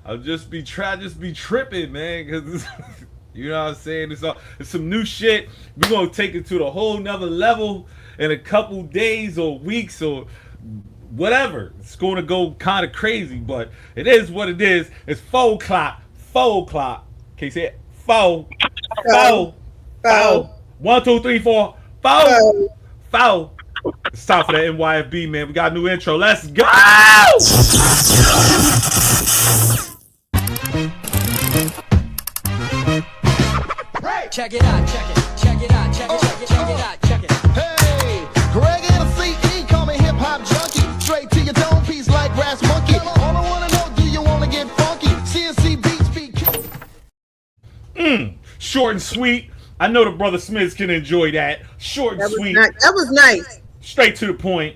I'll just be tripping, man, because you know what I'm saying. It's some new shit. We're gonna take it to the whole nother level in a couple days or weeks or whatever. It's gonna go kind of crazy, but it is what it is. It's 4 o'clock. 4 o'clock. Can you say it? Four. Four. Four. 1, 2, 3, 4. Four. Four. It's time for the NYFB, man. We got a new intro. Let's go! Check it out, check it out, check it. Hey, Greg and the CE, call me hip hop junkie. Straight to your dome piece like Brass Monkey. All I wanna know, do you wanna get funky? CNC beats be Short and sweet. I know the brother Smiths can enjoy that. Short and sweet. That was nice. Straight to the point.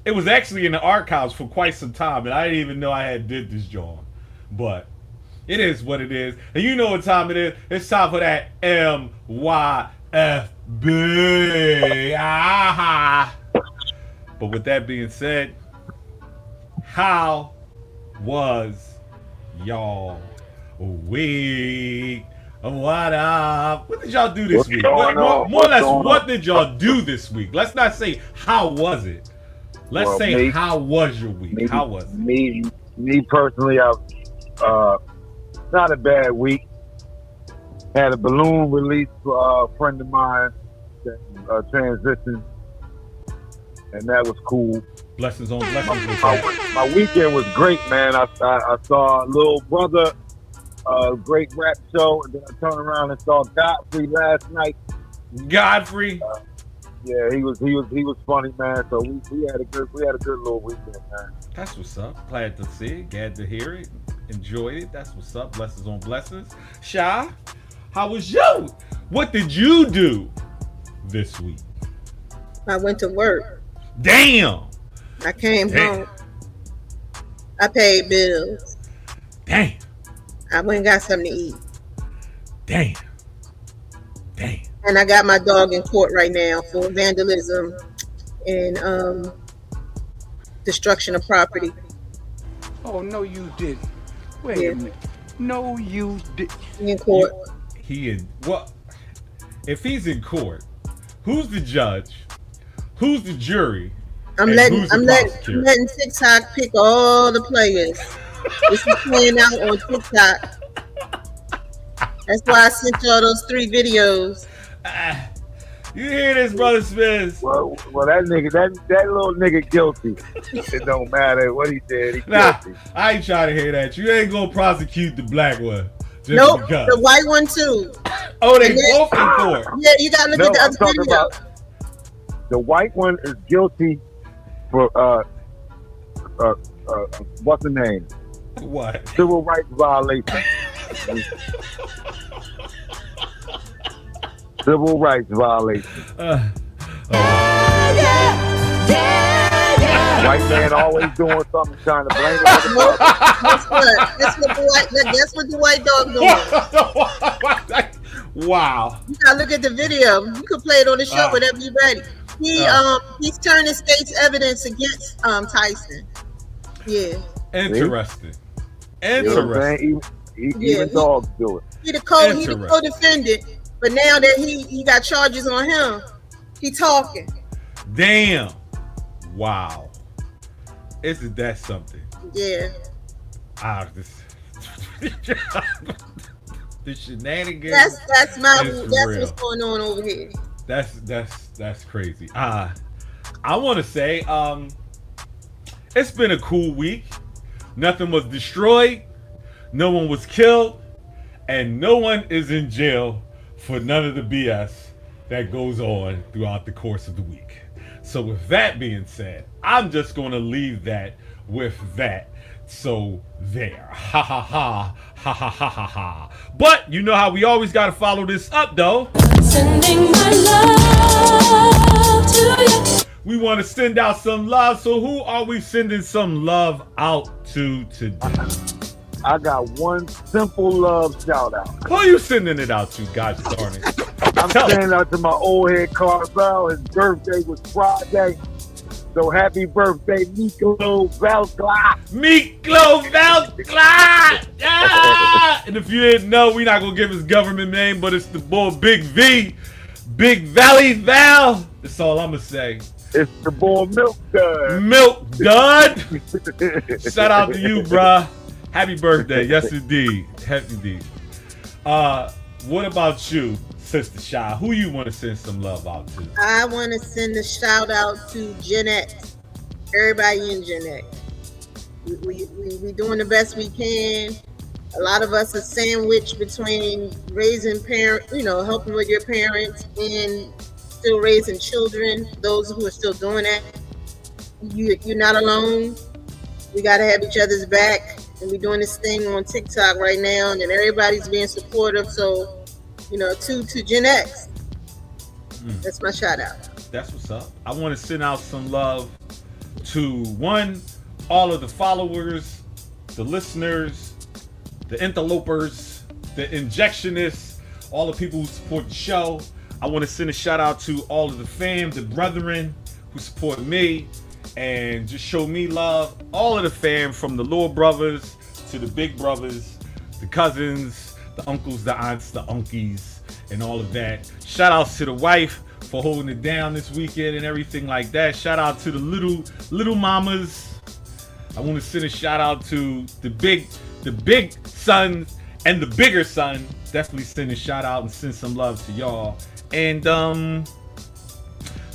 It was actually in the archives for quite some time, and I didn't even know I had did this, John. But it is what it is. And you know what time it is. It's time for that MYFB. Aha. But with that being said, how was y'all week? What up? What did y'all do this week? More or less, what did y'all do this week? Let's not say how was it. Let's say how was your week? How was it? Me personally, I not a bad week. Had a balloon release for a friend of mine that transitioned, and that was cool. Blessings on blessings. My weekend was great, man. I saw Little Brother, great rap show, and then I turned around and saw Godfrey last night. Godfrey. Yeah, he was funny, man. So we had a good little weekend, man. That's what's up. Glad to see it. Glad to hear it. Enjoyed it. That's what's up. Blessings on blessings. Shy, how was you? What did you do this week? I went to work. Damn. I came home. I paid bills. Damn. I went and got something to eat. Damn. And I got my dog in court right now for vandalism and destruction of property. Oh, no, you didn't. Wait a minute. No, you didn't. In court. Well, if he's in court, who's the judge? Who's the jury? I'm letting TikTok pick all the players. This is playing out on TikTok. That's why I sent y'all those 3 videos. You hear this, Brother Smith? Well, that little nigga guilty. It don't matter what he did. He guilty. I ain't trying to hear that. You ain't gonna prosecute the black one. Nope, the white one too. Oh, they both in court. Yeah, you gotta look at the other video. The white one is guilty for what's the name? What? Civil rights violation. Civil rights violation. White man always doing something, trying to blame it. Guess what the white dog doing? Wow. You gotta look at the video. You can play it on the show whenever you're ready. He's turning state's evidence against Tyson. Yeah. Interesting. Even dogs do it. He the co-defendant, but now that he got charges on him, he talking. Damn. Wow. Isn't that something? Yeah. The shenanigans. That's what's going on over here. That's crazy. I want to say it's been a cool week. Nothing was destroyed, no one was killed, and no one is in jail for none of the BS that goes on throughout the course of the week. So with that being said, I'm just going to leave that with that. So there. Ha ha ha. Ha ha ha ha ha. But you know how we always got to follow this up though. Sending my love to you. We want to send out some love. So who are we sending some love out to today? I got one simple love shout out. Who are you sending it out to, God darn it? I'm sending out to my old head Carvel. His birthday was Friday. So happy birthday, Nico Valgla. Miklo Valgla! Yeah! And if you didn't know, we're not gonna give his government name, but it's the boy Big V. Big Valley Val. That's all I'm gonna say. It's the boy Milk Dud. Milk Dud. Shout out to you, bruh. Happy birthday. Yes, indeed. Happy indeed. What about you, Sister Shy? Who you want to send some love out to? I want to send a shout out to Gen X. Everybody in Gen X. We doing the best we can. A lot of us are sandwiched between raising parents, helping with your parents and still raising children. Those who are still doing that, you're not alone. We got to have each other's back. And we're doing this thing on TikTok right now, and everybody's being supportive. So, to Gen X. That's my shout out. That's what's up. I want to send out some love to all of the followers, the listeners, the interlopers, the injectionists, all the people who support the show. I want to send a shout out to all of the fam, the brethren who support me and just show me love. All of the fam, from the little brothers to the big brothers, the cousins, the uncles, the aunts, the unkies, and all of that. Shout outs to the wife for holding it down this weekend and everything like that. Shout out to the little mamas. I want to send a shout out to the big son and the bigger son. Definitely send a shout out and send some love to y'all. And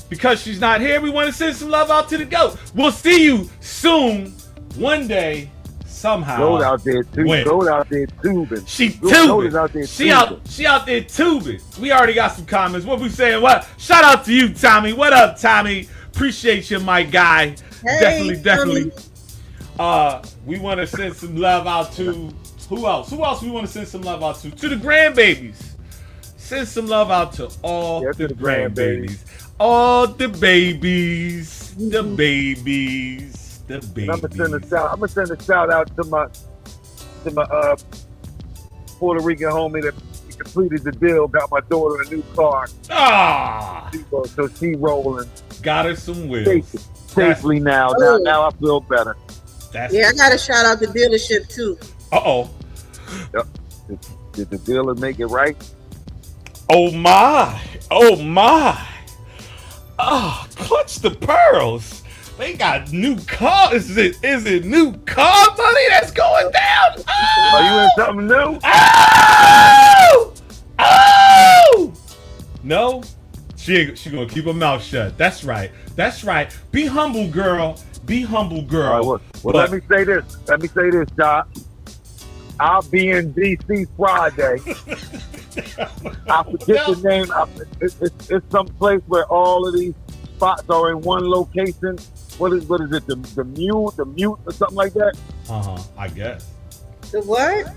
because she's not here, we want to send some love out to the GOAT. We'll see you soon, one day, somehow. Goat out there too. When? Goat out there tubing. She Goat is out there tubing. She out there tubing. We already got some comments. What we saying? What? Shout out to you, Tommy. What up, Tommy? Appreciate you, my guy. Hey, Definitely. We want to send some love out to who else? Who else we want to send some love out to? To the grandbabies. Send some love out to all the grandbabies. All the babies. The babies. The babies. I'm gonna send a shout out to my Puerto Rican homie that completed the deal, got my daughter a new car. Ah! So she rolling. Got her some wheels. Safely now. Now I feel better. I got to shout out the dealership too. Uh-oh. Yep. Did the dealer make it right? Oh my. Oh my. Oh, clutch the pearls. They got new car. Is it new car money that's going down? Oh! Are you in something new? Oh! Oh! No? She gonna keep her mouth shut. That's right. Be humble, girl. Be humble, girl. All right, well, let me say this, Doc. I'll be in DC Friday. I forget the name. It's some place where all of these spots are in one location. What is it? The mute or something like that? I guess. The what?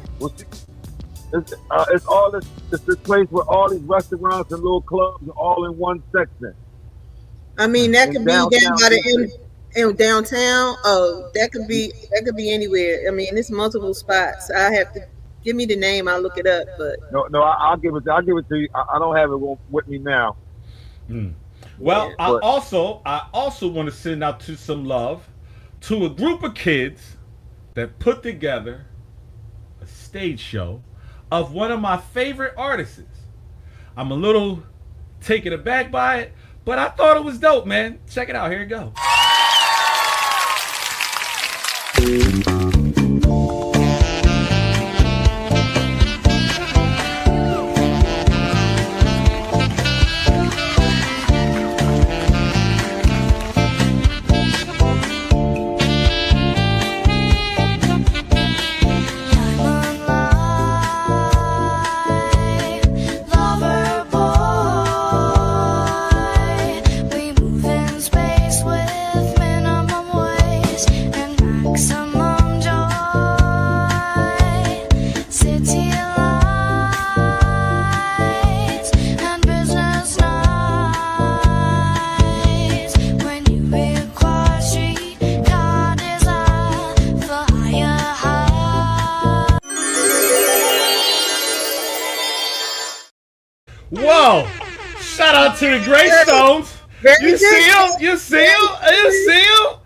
It's all this. It's this place where all these restaurants and little clubs are all in one section. I mean, that could be down by the in downtown. Oh, that could be anywhere. I mean, there's multiple spots. I have to give me the name. I'll look it up. But no, I'll give it to you. I don't have it with me now. Well, I also want to send out some love to a group of kids that put together a stage show of one of my favorite artists. I'm a little taken aback by it, but I thought it was dope, man. Check it out. Here it goes. Whoa! Shout out to the Greystones. Very You see him? good. You see him? You see him?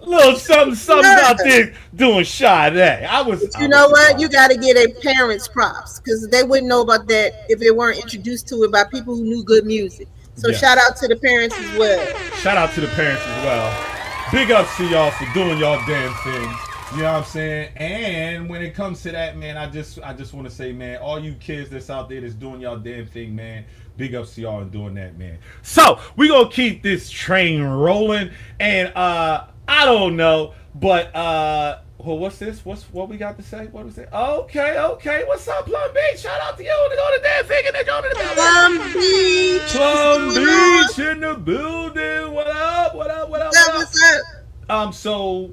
Little something out there doing Sade. But you know what? You got to get a parents props because they wouldn't know about that if they weren't introduced to it by people who knew good music. So Yes. shout out to the parents as well. Shout out to the parents as well. Big ups to y'all for doing y'all damn thing. You know what I'm saying? And when it comes to that, man, I just want to say, man, all you kids that's out there that's doing y'all damn thing, man, big ups to y'all and doing that, man. So we gonna keep this train rolling, and I don't know, but well, what's this? What we got to say? What was it? Okay. What's up, Plum Beach? Shout out to you. They go to damn thing and they go to the building. Plum Beach. Plum What's going on? Beach in the building. What up? What's up? So,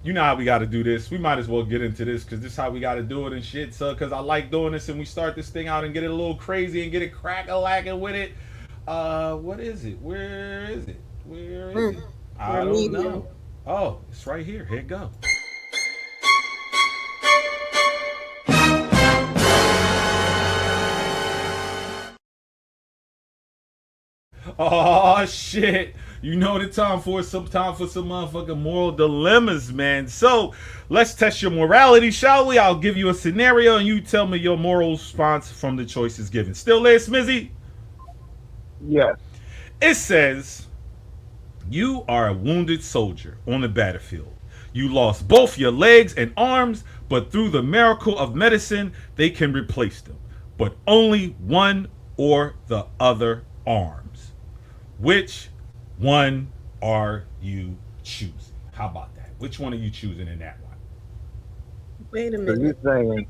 you know how we got to do this. We might as well get into this because this is how we got to do it and shit. So, because I like doing this and we start this thing out and get it a little crazy and get it crack-a-lacking with it. What is it? Where is it? I don't know. Oh, it's right here. Here it go. Oh shit. You know the time for some motherfucking moral dilemmas, man. So let's test your morality, shall we? I'll give you a scenario and you tell me your moral response from the choices given. Still there, Smizzy? Yes. It says you are a wounded soldier on the battlefield. You lost both your legs and arms, but through the miracle of medicine, they can replace them. But only one or the other arms. Which one are you choosing? How about that? Which one are you choosing in that one? Wait a So minute. you're saying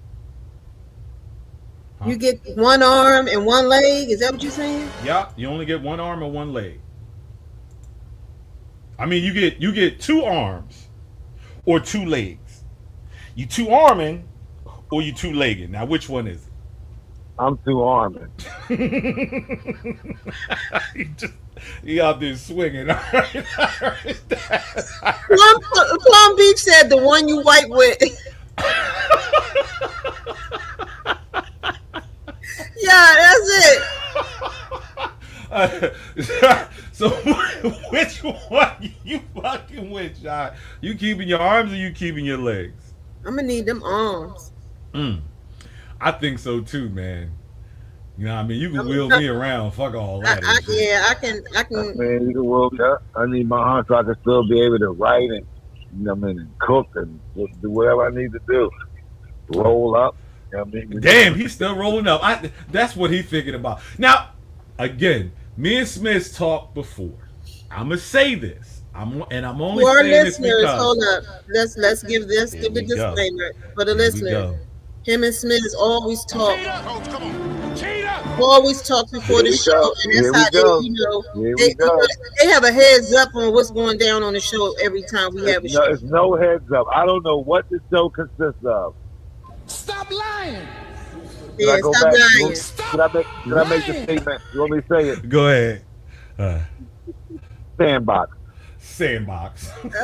You get one arm and one leg? Is that what you're saying? Yeah, you only get one arm and one leg. I mean, you get two arms or two legs. You two arming or you two legged. Now, which one is it? I'm too arming. You out there swinging. Plum Beach said the one you wipe with. Yeah, that's it. So which one you fucking with, John? You keeping your arms or you keeping your legs? I'm gonna need them arms. I think so too, man. You know what I mean? You can wheel me around. Fuck all that. and shit. Yeah, I can. Man, you can work up. I need my arms so I can still be able to write and, you know what I mean, and cook and do whatever I need to do. Roll up. You know what I mean? Damn, he's still rolling up. That's what he's thinking about. Now, again, me and Smith talked before. I'm gonna say this. I'm only For our saying this listeners, because hold up. Let's give the we go. disclaimer for the Here we listeners. go. Him and Smith always talk. Always talk before the Here we show, go. and Here that's we how go. they, you know, Here we they, go. they have a heads up on what's going down on the show every time we have a show. It's no heads up. I don't know what the show consists of. Stop lying. Should I Yeah, go stop back? lying. Should I make the statement? You want me to say it? Go ahead. Sandbox. Sandbox. Okay,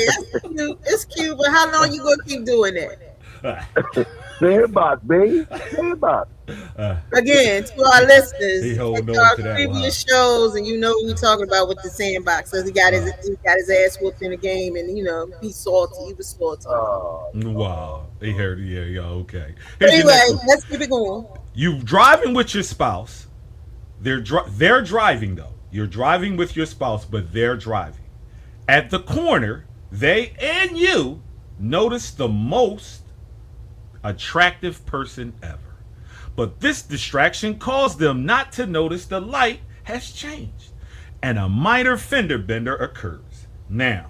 that's cute. It's cute, but how long you gonna keep doing that? Sandbox, baby. Sandbox. Again, to our listeners, He holding check on our to that previous shows, and you know what we're talking about with the sandbox. Cause he got his ass whooped in the game, and you know he's salty. He was salty. Wow. He heard it. Yeah, okay. But Here's your next anyway, one. let's keep it going. You driving with your spouse. They're driving though. You're driving with your spouse, but they're driving. At the corner, they and you notice the most attractive person ever. But this distraction caused them not to notice the light has changed, and a minor fender bender occurs. Now,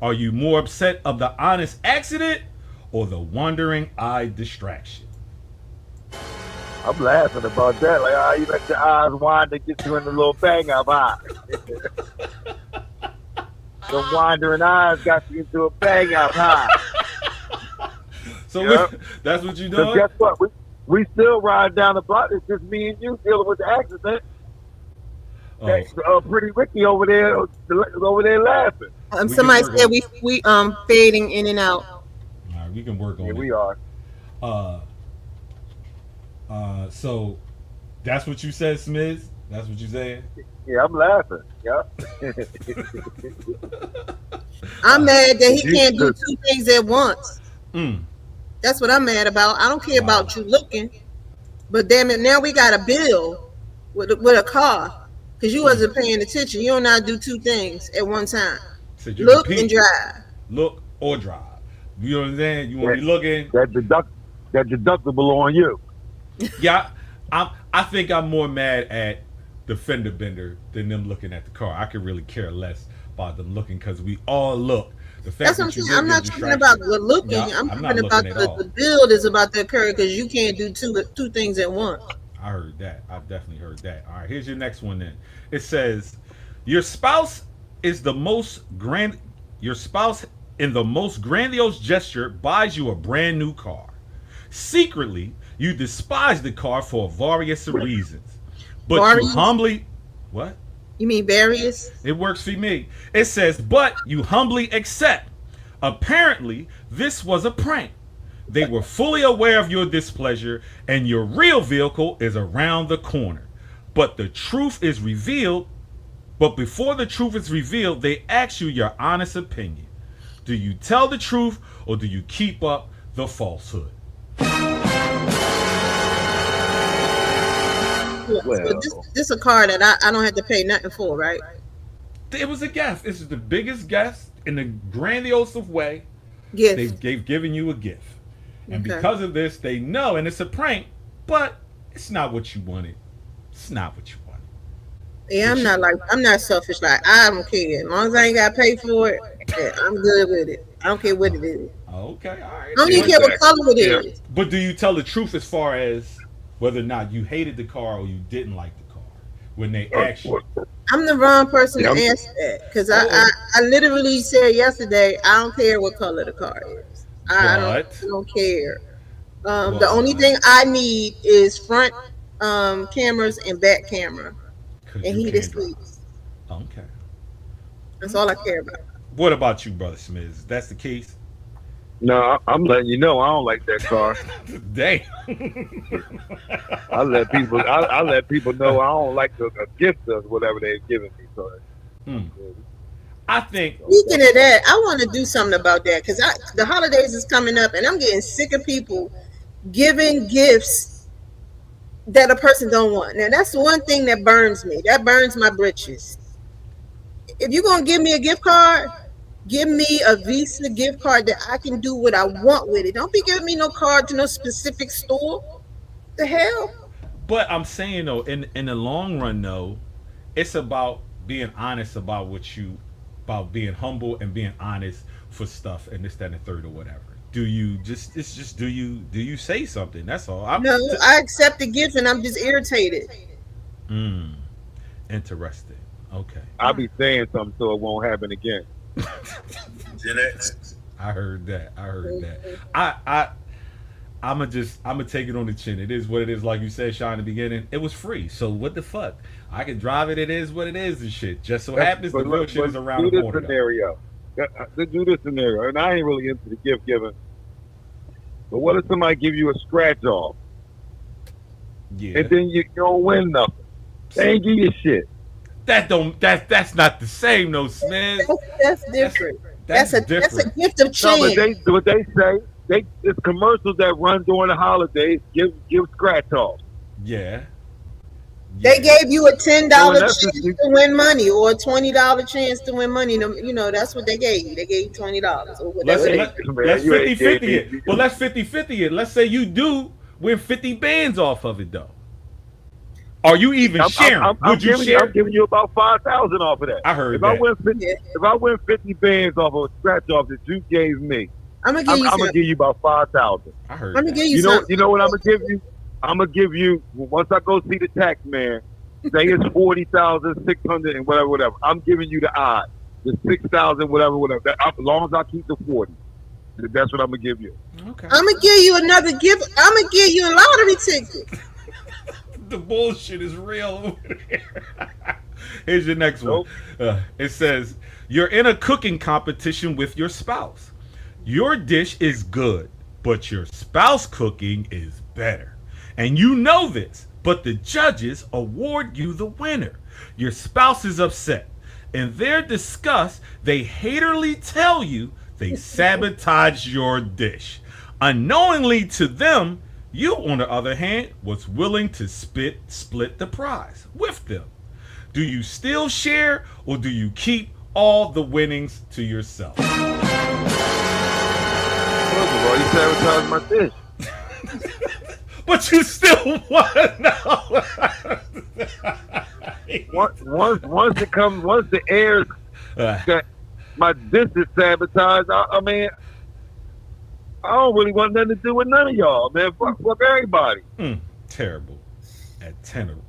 are you more upset of the honest accident or the wandering eye distraction? I'm laughing about that. Like, how you let your eyes wind to get you in the little bang up high. The wandering eyes got you into a bang up high. So Yep. that's what you Because doing? guess what? We still ride down the block. It's just me and you dealing with the accident. Oh. Pretty Ricky over there laughing. Somebody can work said on we fading in and out. All right, we can work on Yeah, it. we are. So that's what you said, Smith? That's what you saying? Yeah, I'm laughing. Yeah. I'm mad that he You can't do could- two things at once. Mm. That's what I'm mad about. I don't care Wow. about you looking, but damn it, now we got a bill with a car because you wasn't paying attention. You don't know how to do two things at one time. Said you Look can and peek, drive. look or drive. You know what I'm saying? You want to be looking. that deductible on you. Yeah, I think I'm more mad at the fender bender than them looking at the car. I could really care less about them looking because we all look. The fact That's what I'm that you saying. I'm look not is talking about distraction. the looking. Yeah, I'm I'm not talking about looking at all. the build is about to occur because you can't do two things at once. I heard that. I definitely heard that. All right, here's your next one then. It says, your spouse is the most grand. Your spouse, in the most grandiose gesture, buys you a brand new car. Secretly, you despise the car for various reasons, but you Various? humbly, what? You mean various? It works for me. It says, but you humbly accept. Apparently, this was a prank. They were fully aware of your displeasure, and your real vehicle is around the corner. But the truth is revealed. But before the truth is revealed, they ask you your honest opinion. Do you tell the truth or do you keep up the falsehood? Well. So this a car that I don't have to pay nothing for, right? It was a gift. This is the biggest gift in the grandiose of way. Yes. They've given you a gift. And Okay. because of this, they know, and it's a prank, but it's not what you wanted. It's not what you wanted. Yeah, I'm not selfish. Like I don't care. As long as I ain't got to pay for it, yeah, I'm good with it. I don't care what it is. Okay, all right. I don't even care what color it is. But do you tell the truth as far as whether or not you hated the car or you didn't like the car when they ask you? I'm the wrong person to Yeah. ask that because I literally said yesterday I don't care what color the car is. I don't care. The only thing I need is front cameras and back camera 'Cause and you heated can't drive. seats. Okay. That's all I care about. What about you, Brother Smith? Is that the case? No, I'm letting you know I don't like that car. Damn. I let people know I don't like the gift of whatever they've given me. So I think Speaking of that, I want to do something about that because the holidays is coming up and I'm getting sick of people giving gifts that a person don't want. Now that's the one thing that burns me. That burns my britches. If you're gonna give me a gift card, give me a Visa gift card that I can do what I want with it. Don't be giving me no card to no specific store. The hell? But I'm saying though, in the long run though, it's about being honest about about being humble and being honest for stuff and this, that, and the third or whatever. Do you do you say something? That's all. No, I accept the gift and I'm just irritated. Interesting. Okay. I'll be saying something so it won't happen again. I heard that. I'ma take it on the chin. It is what it is, like you said, Sean, in the beginning. It was free. So what the fuck? I can drive it, it is what it is and shit. Just so happens the real shit is around the corner. Let's do this scenario. And I ain't really into the gift giving. But what if somebody give you a scratch off Yeah. and then you don't win nothing? They ain't give you shit. That's not the same though, Smith. That's different. That's That's a different. gift of No, change. but what they say, it's commercials that run during the holidays give scratch offs. Yeah. They gave you a $10 Well, that's chance just- to win money or a $20 chance to win money. You know, that's what they gave you. They gave you $20 or whatever. Let's You ain't 50-50 gave me- it. But let's 50-50 it. Let's say you do win 50 bands off of it though. Are you even sharing? I'm Would you giving share? I'm giving you about 5,000 off of that. I heard if that. If I win 50 bands off of a scratch off that you gave me, I'm gonna give you I'm gonna something. give you about 5,000. I heard Let me that. give you something. You know what I'm gonna give you? I'm gonna give you once I go see the tax man. Say it's 40,600 and whatever. I'm giving you the odd, the 6,000, whatever. As long as I keep the 40, that's what I'm gonna give you. Okay. I'm gonna give you another gift. I'm gonna give you a lottery ticket. The bullshit is real over there. Here's your next one. It says, you're in a cooking competition with your spouse. Your dish is good, but your spouse cooking is better. And you know this, but the judges award you the winner. Your spouse is upset. In their disgust, they haterly tell you they sabotaged your dish. Unknowingly to them, you, on the other hand, was willing to split the prize with them. Do you still share, or do you keep all the winnings to yourself? First of all, you sabotaged my dish. But you still want to know. Once the air got my dish is sabotaged, I mean, I don't really want nothing to do with none of y'all, man. Fuck everybody. Terrible. Terrible.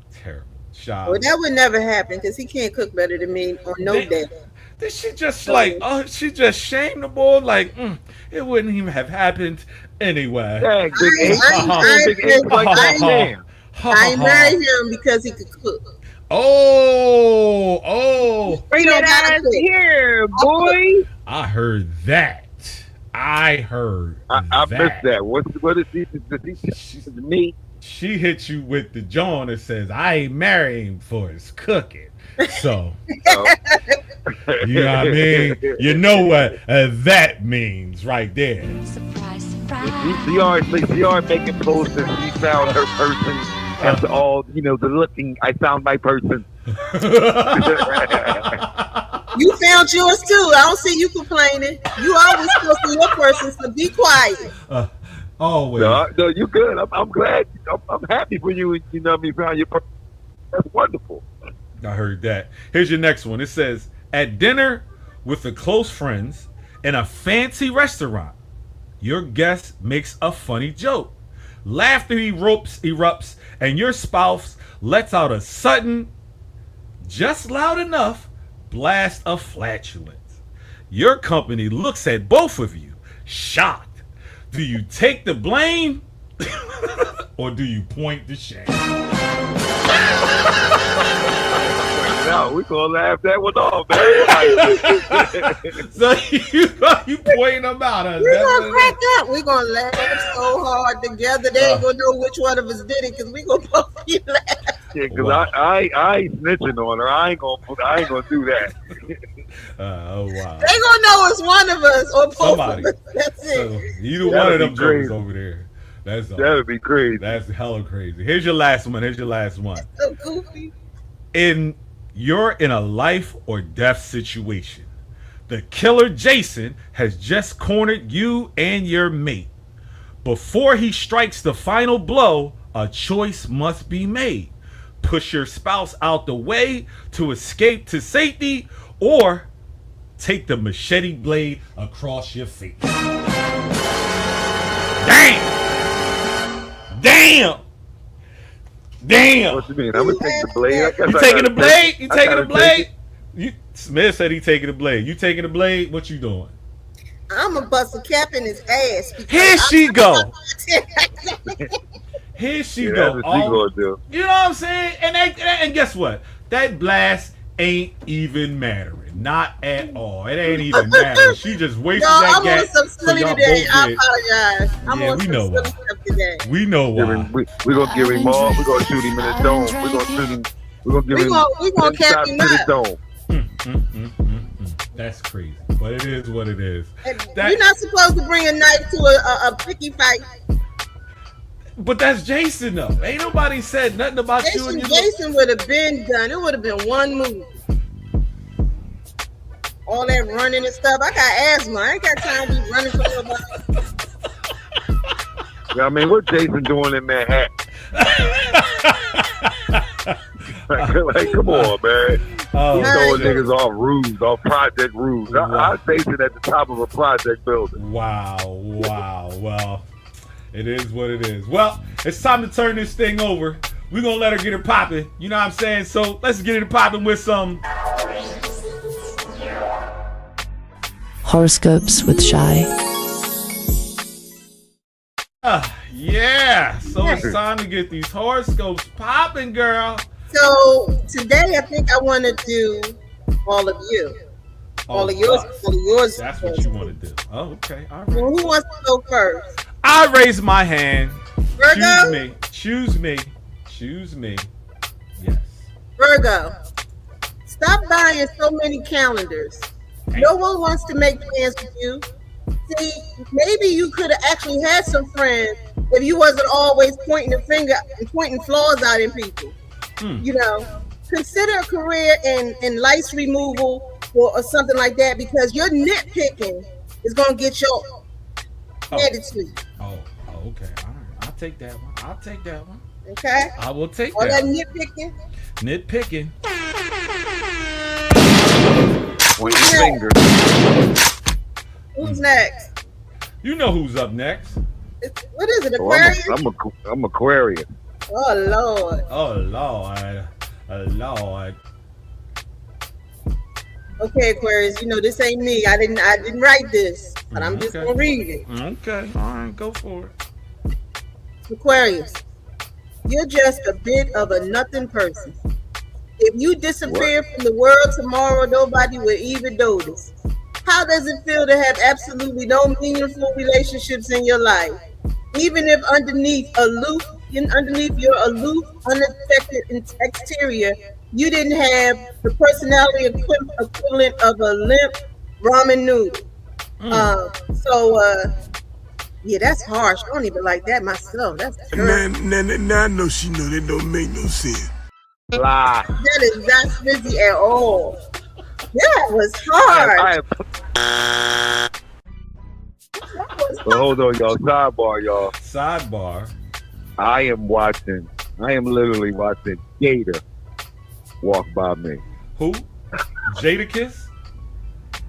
Shy. Well, that would never happen because he can't cook better than me on no day. Did she just she just shamed the boy? Like, it wouldn't even have happened anyway. Dang, Big H. I married him because he could cook. Oh. Bring that ass here, boy. I heard that. I missed that. What is he? Me? She hit you with the John that says, I ain't marrying him for his cooking. So, you know what I mean? You know what that means right there. Surprise, surprise. She already making posts and she found her person after all, the looking, I found my person. You found yours too. I don't see you complaining. You always supposed to be your person, so be quiet. Always. No, you good. I'm glad. I'm happy for you. You know what I mean? Found your person. That's wonderful. I heard that. Here's your next one. It says, at dinner with the close friends in a fancy restaurant, your guest makes a funny joke. Laughter erupts, and your spouse lets out a sudden, just loud enough, blast of flatulence. Your company looks at both of you, shocked. Do you take the blame or do you point the shame? No, we gonna laugh that one off, man. So you pointing them out. We're gonna crack up. We're gonna laugh so hard together. They ain't gonna know which one of us did it because we gonna both be laughing. Yeah, because I ain't snitching on her. I ain't gonna do that. Oh wow! They gonna know it's one of us or both Somebody. of us. That's it. So either one of them jokers over there. That'd be crazy. That's hella crazy. Here's your last one. So goofy. You're in a life or death situation. The killer Jason has just cornered you and your mate. Before he strikes the final blow, a choice must be made. Push your spouse out the way to escape to safety, or take the machete blade across your face. Damn! What you mean? I'm gonna take the blade. You taking the blade? You taking the blade? Smith said he taking the blade. You taking the blade? What you doing? I'm gonna bust a cap in his ass. Here she go. Here she go. That's what she gonna do. You know what I'm saying? And guess what? That blast ain't even mattering. Not at all. It ain't even mattering. She just wasted that gas. I'm on some silly today. I apologize. I'm on we some know silly why. stuff today. We know why. We're gonna give him all. We're gonna shoot him in the dome. We're gonna shoot him. We're gonna give him. We gonna cap him to the up. dome. That's crazy. But it is what it is. You're not supposed to bring a knife to a picky fight. But that's Jason though. Ain't nobody said nothing about you and your Jason would have been done. It would have been one move. All that running and stuff. I got asthma. I ain't got time to be running for nobody. Yeah, I mean, what Jason doing in Manhattan? like, come on, man. He's throwing niggas off roofs, off project roofs. I'm Jason at the top of a project building. Wow. Well, it is what it is. Well, it's time to turn this thing over. We're going to let her get it popping. You know what I'm saying? So let's get it popping with some Horoscopes with Shy. Yeah. So it's time to get these horoscopes popping, girl. So today I think I want to do all of you. All of yours. That's what you want to do. Oh, okay. All right. Well, who wants to go first? I raise my hand. Virgo? Choose me. Choose me. Yes. Virgo, stop buying so many calendars. No one wants to make plans with you. See, maybe you could have actually had some friends if you wasn't always pointing the finger and pointing flaws out in people. You know, consider a career in lice removal or something like that, because your nitpicking is gonna get your attitude. Oh, okay. All right. I'll take that one. I'll take that one. Okay? I will take All that. that nitpicking. Nitpicking. With your finger. Who's next? You know who's up next. What is it, Oh, Aquarius? I'm Aquarius. Oh, Lord. Oh Lord. Lord. Okay, Aquarius, you know this ain't me. I didn't write this, but I'm just Okay. gonna read it. Okay. All right. Go for it. Aquarius, you're just a bit of a nothing person. If you disappear from the world tomorrow, nobody will even notice. How does it feel to have absolutely no meaningful relationships in your life? Even if underneath your aloof, unaffected exterior, you didn't have the personality equivalent of a limp ramen noodle. Yeah, that's harsh. I don't even like that myself. That's terrible. Now I know she know that don't make no sense. Lie. That is not busy at all. That was hard. Well, hold on, y'all. Sidebar, y'all. Sidebar. I am literally watching Gator walk by me. Who? Jadakiss?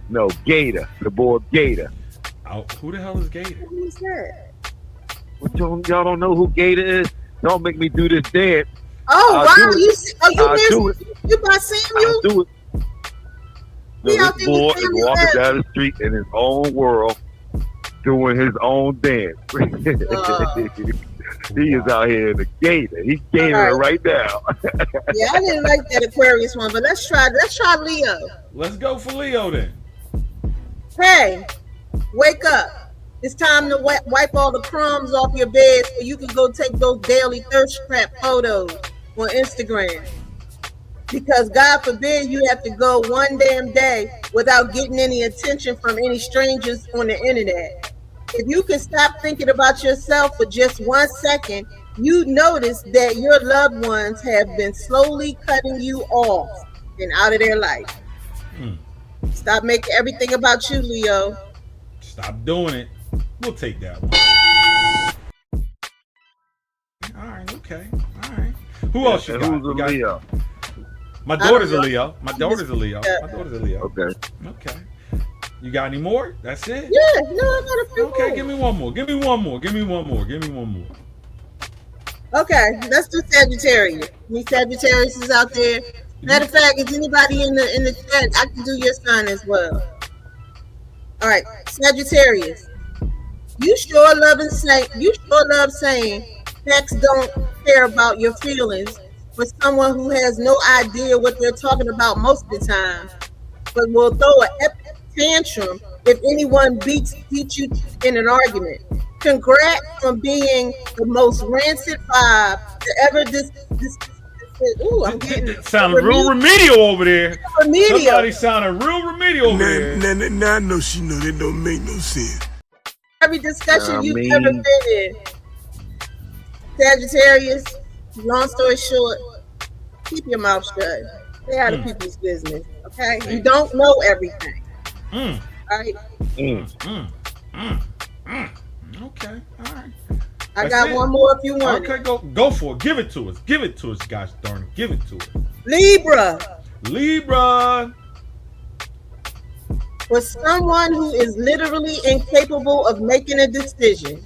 No, Gator. The boy Gator. Oh, who the hell is Gator? Who's that? Y'all don't know who Gator is? Don't make me do this dance. Oh, I'll wow. do it. I'll do it. You by Samuel? I'll do it. We No, out this there with boy is Samuel walking Jackson. down the street in his own world, doing his own dance. He is out here in the Gator. He's Gator right now. Yeah, I didn't like that Aquarius one, but let's try Leo. Let's go for Leo then. Hey, wake up. It's time to wipe all the crumbs off your bed so you can go take those daily thirst trap photos on Instagram. Because God forbid you have to go one damn day without getting any attention from any strangers on the internet. If you can stop thinking about yourself for just 1 second, you notice that your loved ones have been slowly cutting you off and out of their life. Stop making everything about you, Leo. Stop doing it. We'll take that one. All right. Okay. All right. Who else you And got? who's a You got- Leo? My daughter's a Leo. My daughter's a Leo. Okay. Okay. You got any more? That's it? Yeah, no, I got a few Okay, more. give me one more. Give me one more. Give me one more. Give me one more. Okay, let's do Sagittarius. Any Sagittarius is out there. Matter of fact, is anybody in the chat? I can do your sign as well. All right, Sagittarius. You sure love saying facts don't care about your feelings for someone who has no idea what they're talking about most of the time, but will throw an epic tantrum if anyone beats you in an argument. Congrats on being the most rancid vibe to ever ooh, I'm getting It sounded real remedial over there. remedial. Somebody sounded real remedial over there. Now I know she know that don't make no sense. Every discussion I you've mean- ever been in. Sagittarius, long story short, keep your mouth shut. Stay out of people's business, okay? You don't know everything. Mm. All right? Okay, all right. I That's got it. one more if you want Okay, it. go for it. Give it to us. Give it to us, gosh darn it. Give it to us. Libra, Libra. for someone who is literally incapable of making a decision,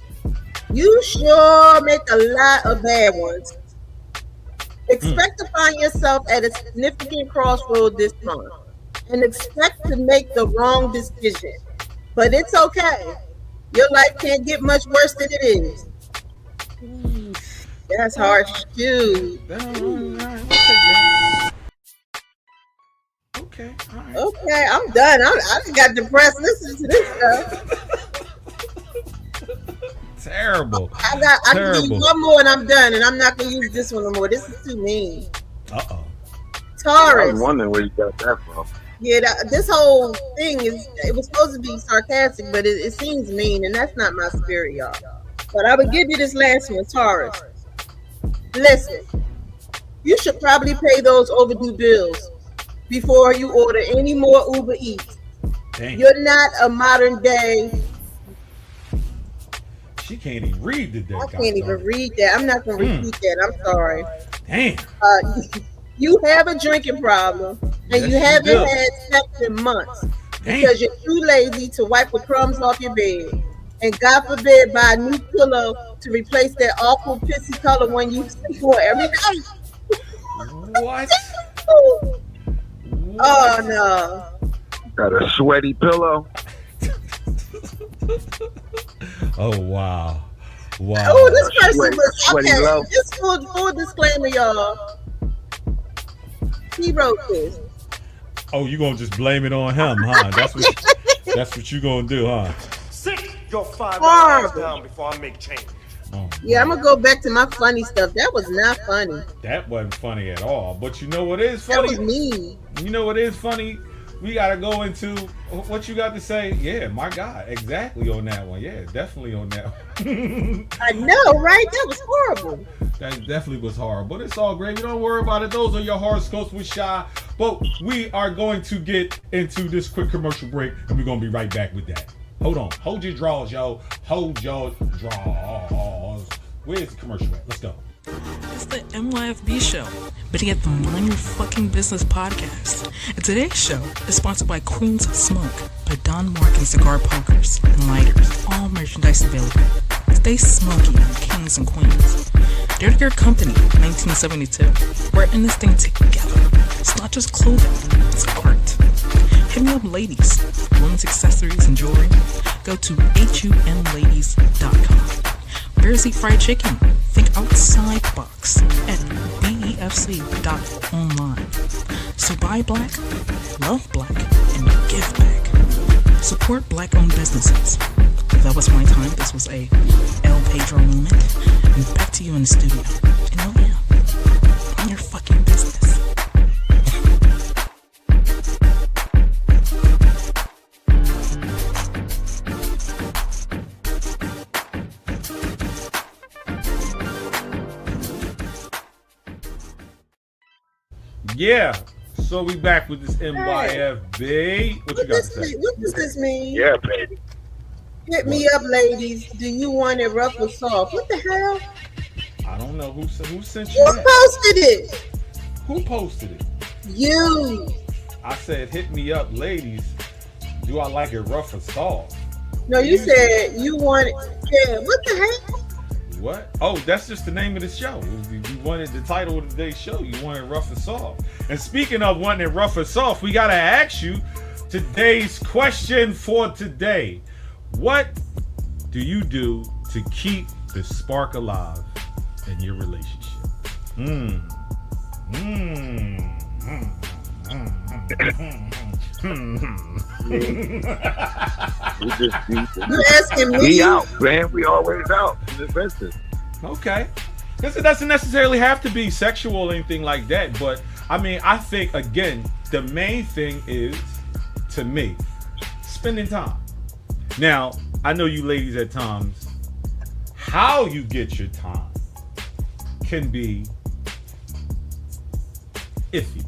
you sure make a lot of bad ones. Expect to find yourself at a significant crossroad this month and expect to make the wrong decision. But it's okay. Your life can't get much worse than it is. That's harsh too. All right, we'll take that. Okay, all right. Okay, I'm done. I just got depressed listening to this stuff. Terrible. I can give you Terrible. one more and I'm done, and I'm not gonna use this one no more. This is too mean. Uh-oh. I Taurus. was wondering where you got that from. Yeah, this whole thing it was supposed to be sarcastic, but it seems mean, and that's not my spirit, y'all. But I would give you this last one, Taurus. Listen, you should probably pay those overdue bills before you order any more Uber Eats. Dang. You're not a modern day. She can't even read the I can't even read that. I'm not gonna repeat that. I'm sorry. Damn. You have a drinking problem, and Yes, you you haven't do. had sex in months Damn. because you're too lazy to wipe the crumbs off your bed, and God forbid buy a new pillow to replace that awful pissy color one you sleep on every night. What? Oh no! Got a sweaty pillow. Oh wow. Wow. Oh, this person was Sweaty okay. love. Just full disclaimer, y'all. He wrote this. Oh, you gonna just blame it on him, huh? That's what you gonna do, huh? Sit your $5 Horrible. down before I make change. Oh, Yeah, I'm gonna go back to my funny stuff. That was not funny. that wasn't funny at all. But you know what is That was funny? mean. You know what is funny? We gotta go into what you got to say. Yeah, my God, exactly on that one. Yeah, definitely on that one. I know, right? That was horrible. That definitely was hard, but it's all great. Don't worry about it. Those are your horoscopes with Shy. But we are going to get into this quick commercial break, and we're gonna be right back with that. Hold on. Hold your draws, yo. Hold your draws. Where's the commercial at? Let's go. It's the MYFB show, but yet the Mind Your Fucking Business podcast. And today's show is sponsored by Queen's Smoke by Don Markin Cigar Pokers and Lighters. All merchandise available. Stay smoky, kings and queens. They're your company, 1972. We're in this thing together. It's not just clothing, it's art. Hit me up, ladies. Women's accessories and jewelry. Go to humladies.com. Bearsy Fried Chicken. Think outside box at befc.online. So buy black, love black, and give back. Support black-owned businesses. That was my time. This was a El Pedro moment. And back to you in the studio. And oh yeah, mind your fucking business. Yeah. So we back with this MYFB. What you got to say? What does this mean? Yeah, baby. Hit me up, ladies. Do you want it rough or soft? What the hell? I don't know who sent you Who that. posted it? Who posted it? You. I said, hit me up, ladies. Do I like it rough or soft? No, you said you want it. Yeah, what the hell? What? Oh, that's just the name of the show. You wanted the title of today's show. You wanted rough and soft. And speaking of wanting it rough and soft, we gotta ask you today's question for today. What do you do to keep the spark alive in your relationship? We just You asking me? we out, man. We always out in the business. Okay. Because it doesn't necessarily have to be sexual or anything like that. But I mean, I think, again, the main thing is, to me, spending time. Now, I know you ladies at times, how you get your time can be iffy.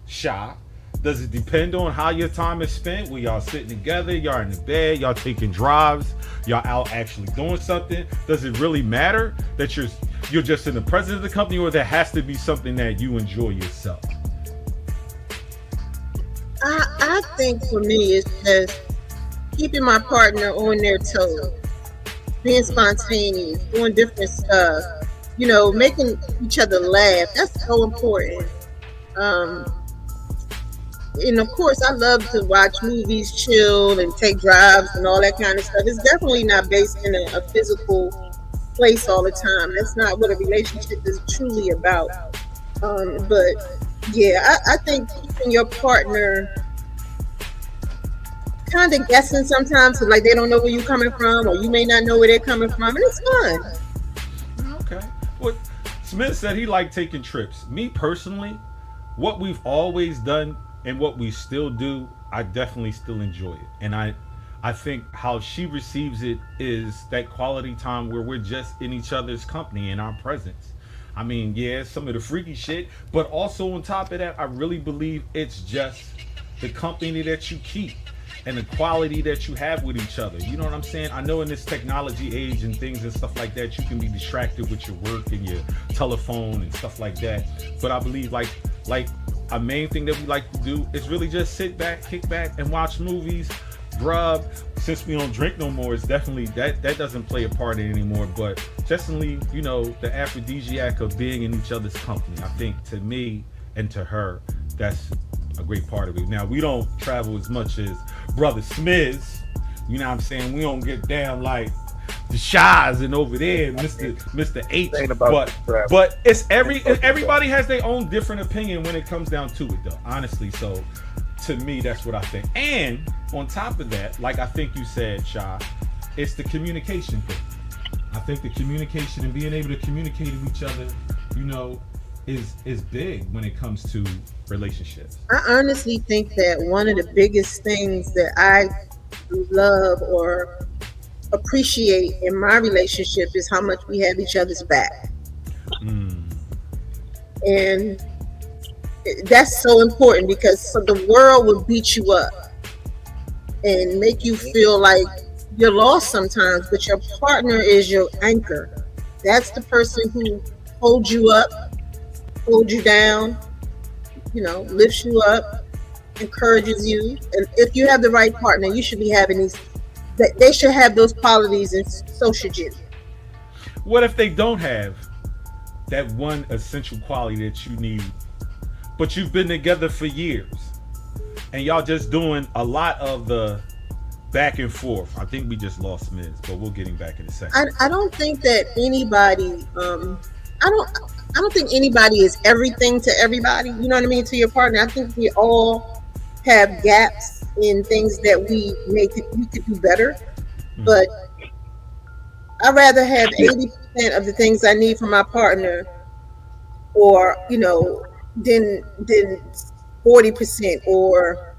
Shy. Does it depend on how your time is spent? When y'all sitting together, y'all in the bed, y'all taking drives, y'all out actually doing something? Does it really matter that you're just in the presence of the company, or there has to be something that you enjoy yourself? I think for me it's just keeping my partner on their toes, being spontaneous, doing different stuff, you know, making each other laugh. That's so important. And of course, I love to watch movies, chill, and take drives and all that kind of stuff. It's definitely not based in a physical place all the time. That's not what a relationship is truly about. But yeah, I think keeping your partner kind of guessing sometimes, so like they don't know where you're coming from, or you may not know where they're coming from, and it's fun. Okay. Well, Smith said he liked taking trips. Me personally, what we've always done and what we still do, I definitely still enjoy it. And I think how she receives it is that quality time where we're just in each other's company, in our presence. I mean, yeah, some of the freaky shit, but also on top of that, I really believe it's just the company that you keep and the quality that you have with each other. You know what I'm saying? I know in this technology age and things and stuff like that, you can be distracted with your work and your telephone and stuff like that. But I believe like a main thing that we like to do is really just sit back, kick back, and watch movies. Grub, since we don't drink no more, it's definitely that doesn't play a part in it anymore. But definitely, you know, the aphrodisiac of being in each other's company. I think to me and to her, that's a great part of it. Now, we don't travel as much as Brother Smiz. You know what I'm saying? We don't get down like the Shaz and over there, Mr. H. But it's everybody has their own different opinion when it comes down to it, though. Honestly, so to me, that's what I think. And on top of that, like I think you said, Sha, it's the communication thing. I think the communication and being able to communicate with each other, you know, is big when it comes to relationships. I honestly think that one of the biggest things that I love or appreciate in my relationship is how much we have each other's back. And that's so important, because the world will beat you up and make you feel like you're lost sometimes, but your partner is your anchor. That's the person who holds you up, holds you down, you know, lifts you up, encourages you. And if you have the right partner, you should be having these, they should have those qualities, and so should you. What if they don't have that one essential quality that you need, but you've been together for years and y'all just doing a lot of the back and forth? I think we just lost Miz, but we'll get him back in a second. I don't think that anybody, I don't think anybody is everything to everybody. You know what I mean? To your partner. I think we all have gaps in things that we could do better. But I'd rather have 80% of the things I need from my partner, or, you know, than 40% or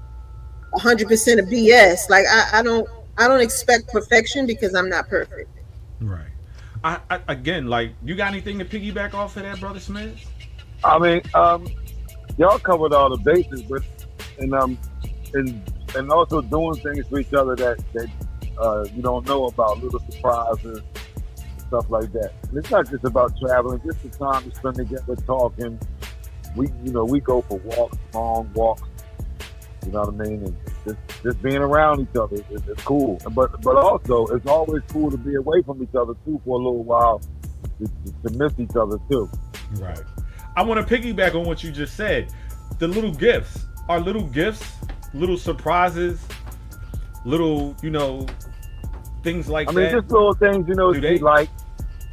100% of BS. Like I don't expect perfection, because I'm not perfect. Right. I again, like, you got anything to piggyback off of that, Brother Smith? I mean, y'all covered all the bases, but and also doing things for each other that you don't know about, little surprises, stuff like that. And it's not just about traveling, just the time to spend together talking. We go for walks, long walks. You know what I mean? And just being around each other is cool. But also, it's always cool to be away from each other too for a little while, to miss each other too. Right. I want to piggyback on what you just said. The little gifts are little surprises, little, you know, things like that. I mean, just little things, you know, she like.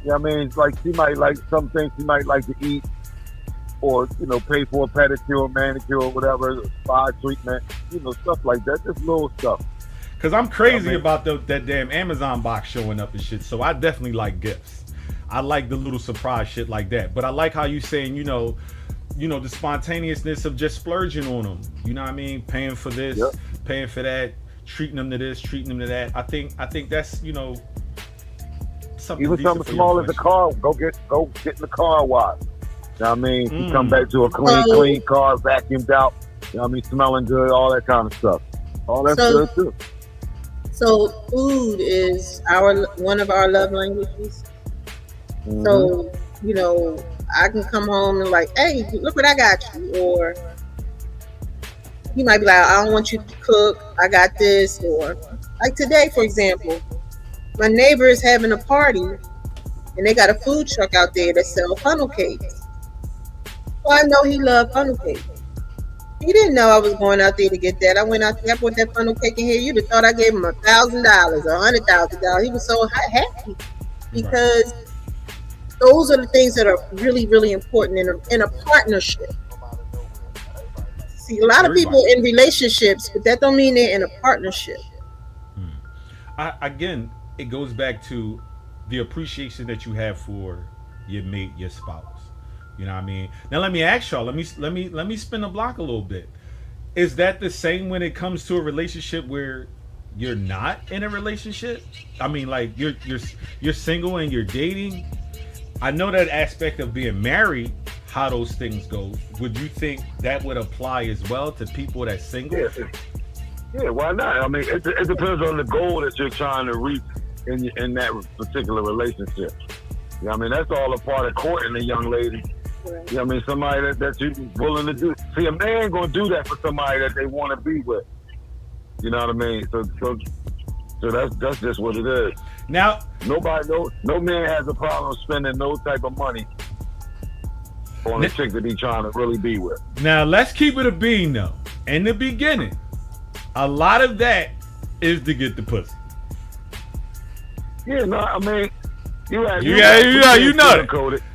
Yeah, I mean, it's like she might like some things she might like to eat, or, you know, pay for a pedicure, manicure, or whatever, spa treatment, you know, stuff like that. Just little stuff. Because I'm crazy about that damn Amazon box showing up and shit. So I definitely like gifts. I like the little surprise shit like that. But I like how you saying, you know, the spontaneousness of just splurging on them. You know what I mean? Paying for this, paying for that, treating them to this, treating them to that. I think that's, you know, something. Even something small as a car. Go get in the car wash. You know what I mean? You come back to a clean car, vacuumed out. You know what I mean? Smelling good, all that kind of stuff. All that's good too. So food is one of our love languages. Mm-hmm. So, you know, I can come home and like, hey, look what I got you. Or he might be like, I don't want you to cook, I got this. Or like today, for example, my neighbor is having a party and they got a food truck out there that sells funnel cakes. Well, I know he loved funnel cakes. He didn't know I was going out there to get that. I went out there, I bought that funnel cake in here. You'd have thought I gave him $1,000 or $100,000. He was so happy because those are the things that are really, really important in a partnership. See, a lot of people in relationships, but that don't mean they're in a partnership. again, it goes back to the appreciation that you have for your mate, your spouse. You know what I mean? Now let me ask y'all. Let me spin the block a little bit. Is that the same when it comes to a relationship where you're not in a relationship? I mean, like you're single and you're dating. I know that aspect of being married, how those things go. Would you think that would apply as well to people that's single? Yeah, why not? I mean, it depends on the goal that you're trying to reach in that particular relationship. You know what I mean? That's all a part of courting a young lady. You know what I mean? Somebody that you're willing to do. See, a man gonna do that for somebody that they want to be with. You know what I mean? So that's just what it is. Now, no man has a problem spending no type of money on a chick that he trying to really be with. Now let's keep it a bean though. In the beginning, a lot of that is to get the pussy. Yeah, no, I mean, you know it.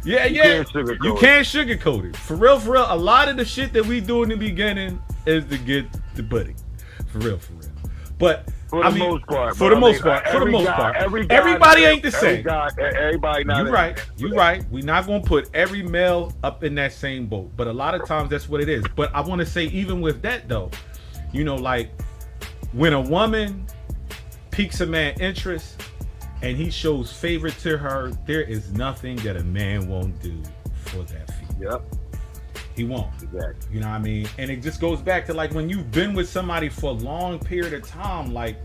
Yeah. You can't sugarcoat it. For real. A lot of the shit that we do in the beginning is to get the buddy. For real. But for the most part, everybody ain't the same. Everybody not. You're right. We're not gonna put every male up in that same boat. But a lot of times that's what it is. But I want to say, even with that though, you know, like when a woman piques a man's interest and he shows favor to her, there is nothing that a man won't do for that female. Yep. He won't. Exactly. You know what I mean? And it just goes back to like when you've been with somebody for a long period of time, like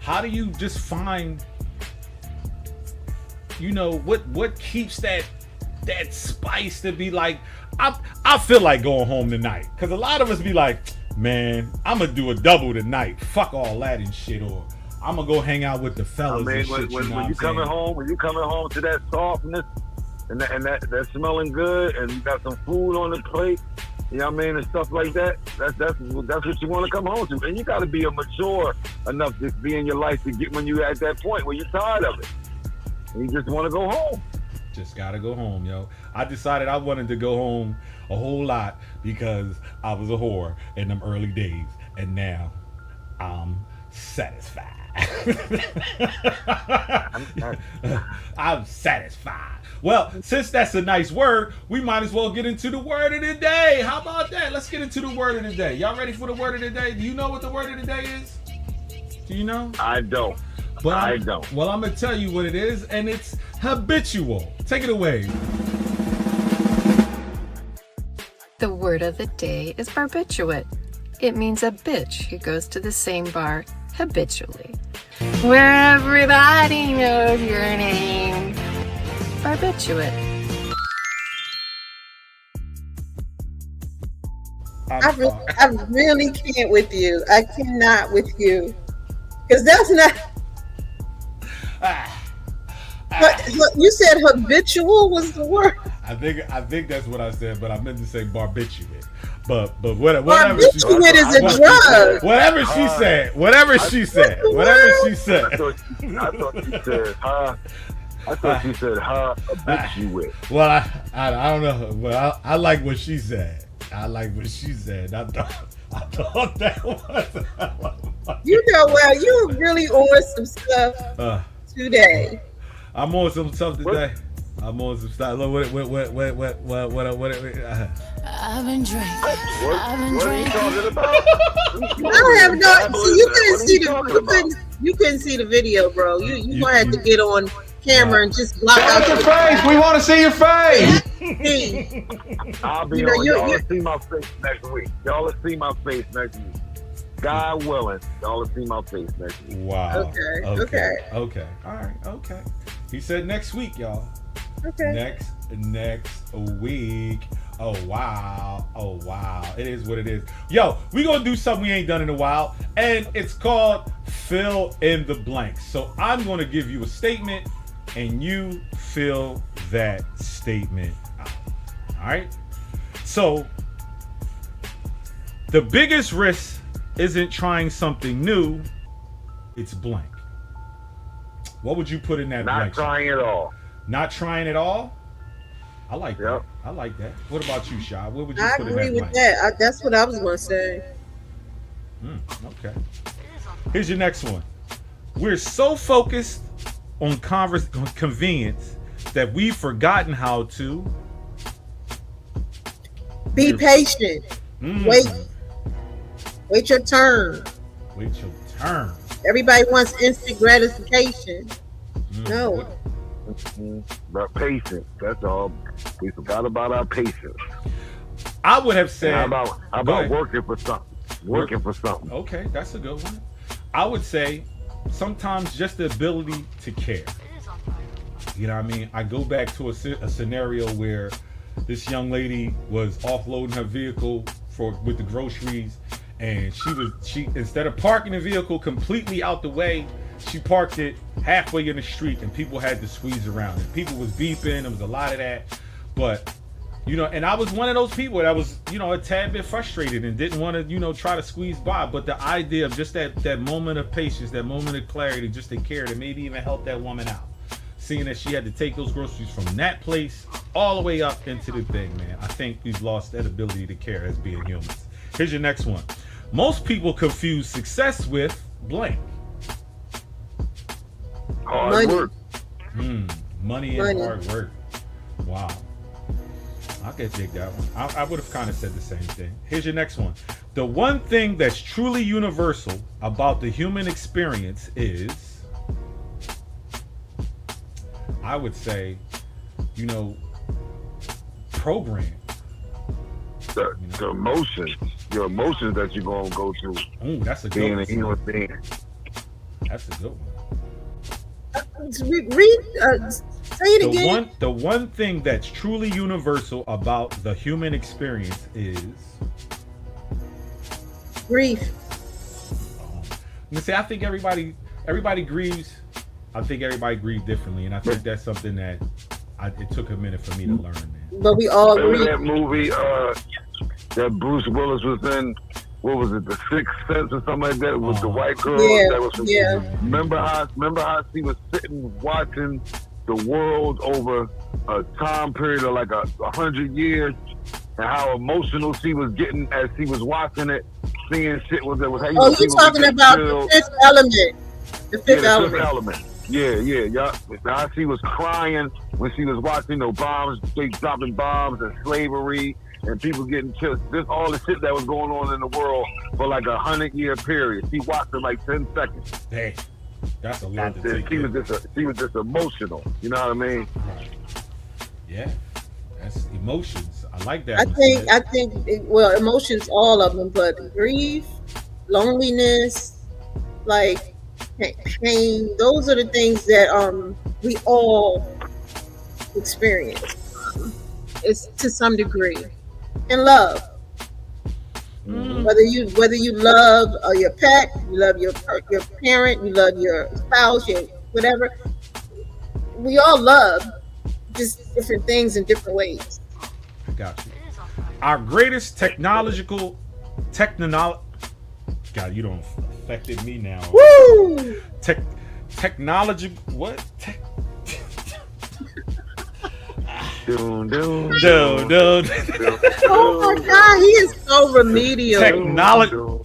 how do you just find, you know, what keeps that spice to be like, I feel like going home tonight. Cause a lot of us be like, man, I'm gonna do a double tonight. Fuck all that and shit, or I'm gonna go hang out with the fellas. I mean, and shit, when you coming home to that softness and that smelling good, and you got some food on the plate, you know what I mean, and stuff like that. That's what you want to come home to, and you got to be mature enough to be in your life to get when you at that point where you're tired of it, and you just want to go home. Just gotta go home, yo. I decided I wanted to go home a whole lot because I was a whore in them early days, and now I'm satisfied. I'm satisfied. Well, since that's a nice word, we might as well get into the word of the day. How about that? Let's get into the word of the day. Y'all ready for the word of the day? Do you know what the word of the day is? Do you know? I don't. I don't. Well, I'm going to tell you what it is, and it's habitual. Take it away. The word of the day is barbiturate. It means a bitch who goes to the same bar habitually, where everybody knows your name. Barbiturate. I really can't with you. I cannot with you. Because that's not... But you said habitual was the word. I think that's what I said, but I meant to say barbiturate. But whatever. Barbiturate is a drug. Whatever she said. Whatever she said. I thought she said habituate. Well, I don't know, but I like what she said. I thought that was. You know, well, you really on some stuff today. I'm on some stuff today. I'm on some stuff. What? I've been drinking. What are you talking about? I don't have no. See, you couldn't see the video, bro. You gonna have to get on camera and just block out your face. We want to see your face. I'll be on. Y'all will see my face next week. Y'all will see my face next week. God willing, y'all will see my face next week. Wow. Okay. All right. Okay. He said next week, y'all. Okay. Next week. Oh wow. It is what it is. Yo, we gonna do something we ain't done in a while, and it's called fill in the blanks. So I'm gonna give you a statement, and you fill that statement out. All right. So the biggest risk isn't trying something new, it's blank. What would you put in that blank? Not trying at all. Not trying at all? I like that. I like that. What about you, Shy? What would you put in that blank? I agree with that. That's what I was going to say. Okay. Here's your next one. we're so focused on convenience that we've forgotten how to be patient. Wait your turn. Wait your turn. Everybody wants instant gratification. No. But patience, that's all. We forgot about our patience. I would have said. How about working for something? Working for something. Okay, that's a good one. I would say sometimes just the ability to care. You know what I mean? I go back to a scenario where this young lady was offloading her vehicle with the groceries, and she instead of parking the vehicle completely out the way, she parked it halfway in the street, and people had to squeeze around it. People was beeping. There was a lot of that, but and I was one of those people that was, a tad bit frustrated and didn't want to, try to squeeze by. But the idea of just that moment of patience, that moment of clarity, just to care, to maybe even help that woman out, seeing that she had to take those groceries from that place all the way up into the thing, man. I think we've lost that ability to care as being humans. Here's your next one. Most people confuse success with blank. Hard work. Money and hard work. Wow. I could dig that one. I would have kind of said the same thing. Here's your next one. The one thing that's truly universal about the human experience is, I would say, program. The emotions. Your emotions that you're going to go through. Ooh, that's a good being one. a human being. That's a good one. Say it again. The one thing that's truly universal about the human experience is grief. I think everybody grieves. I think everybody grieves differently, and I think that's something that it took a minute for me to learn, man. But we all agree. That movie that Bruce Willis was in, what was it, The Sixth Sense or something like that, with the white girl that was from, remember how she was sitting watching the world over a time period of like 100 years, and how emotional she was getting as she was watching it, seeing shit was how you you're talking about the Fifth Element. The Fifth Element. Yeah. How she was crying when she was watching bombs, they dropping bombs and slavery and people getting killed. This all the shit that was going on in the world for like 100-year period. She watched it like 10 seconds. Hey, that's a lot to take. She was just emotional. You know what I mean? Right. Yeah, that's emotions. I like that. I think emotions, all of them, but grief, loneliness, like pain, those are the things that we all experience. It's to some degree. And love. Mm-hmm. Whether you love your pet, you love your parent, you love your spouse, your whatever. We all love, just different things in different ways. I got you. Our greatest technological. God, you don't affected me now. Woo! Technology. What? Dun, dun, dun, dun. Oh my God, he is so remedial. Technological.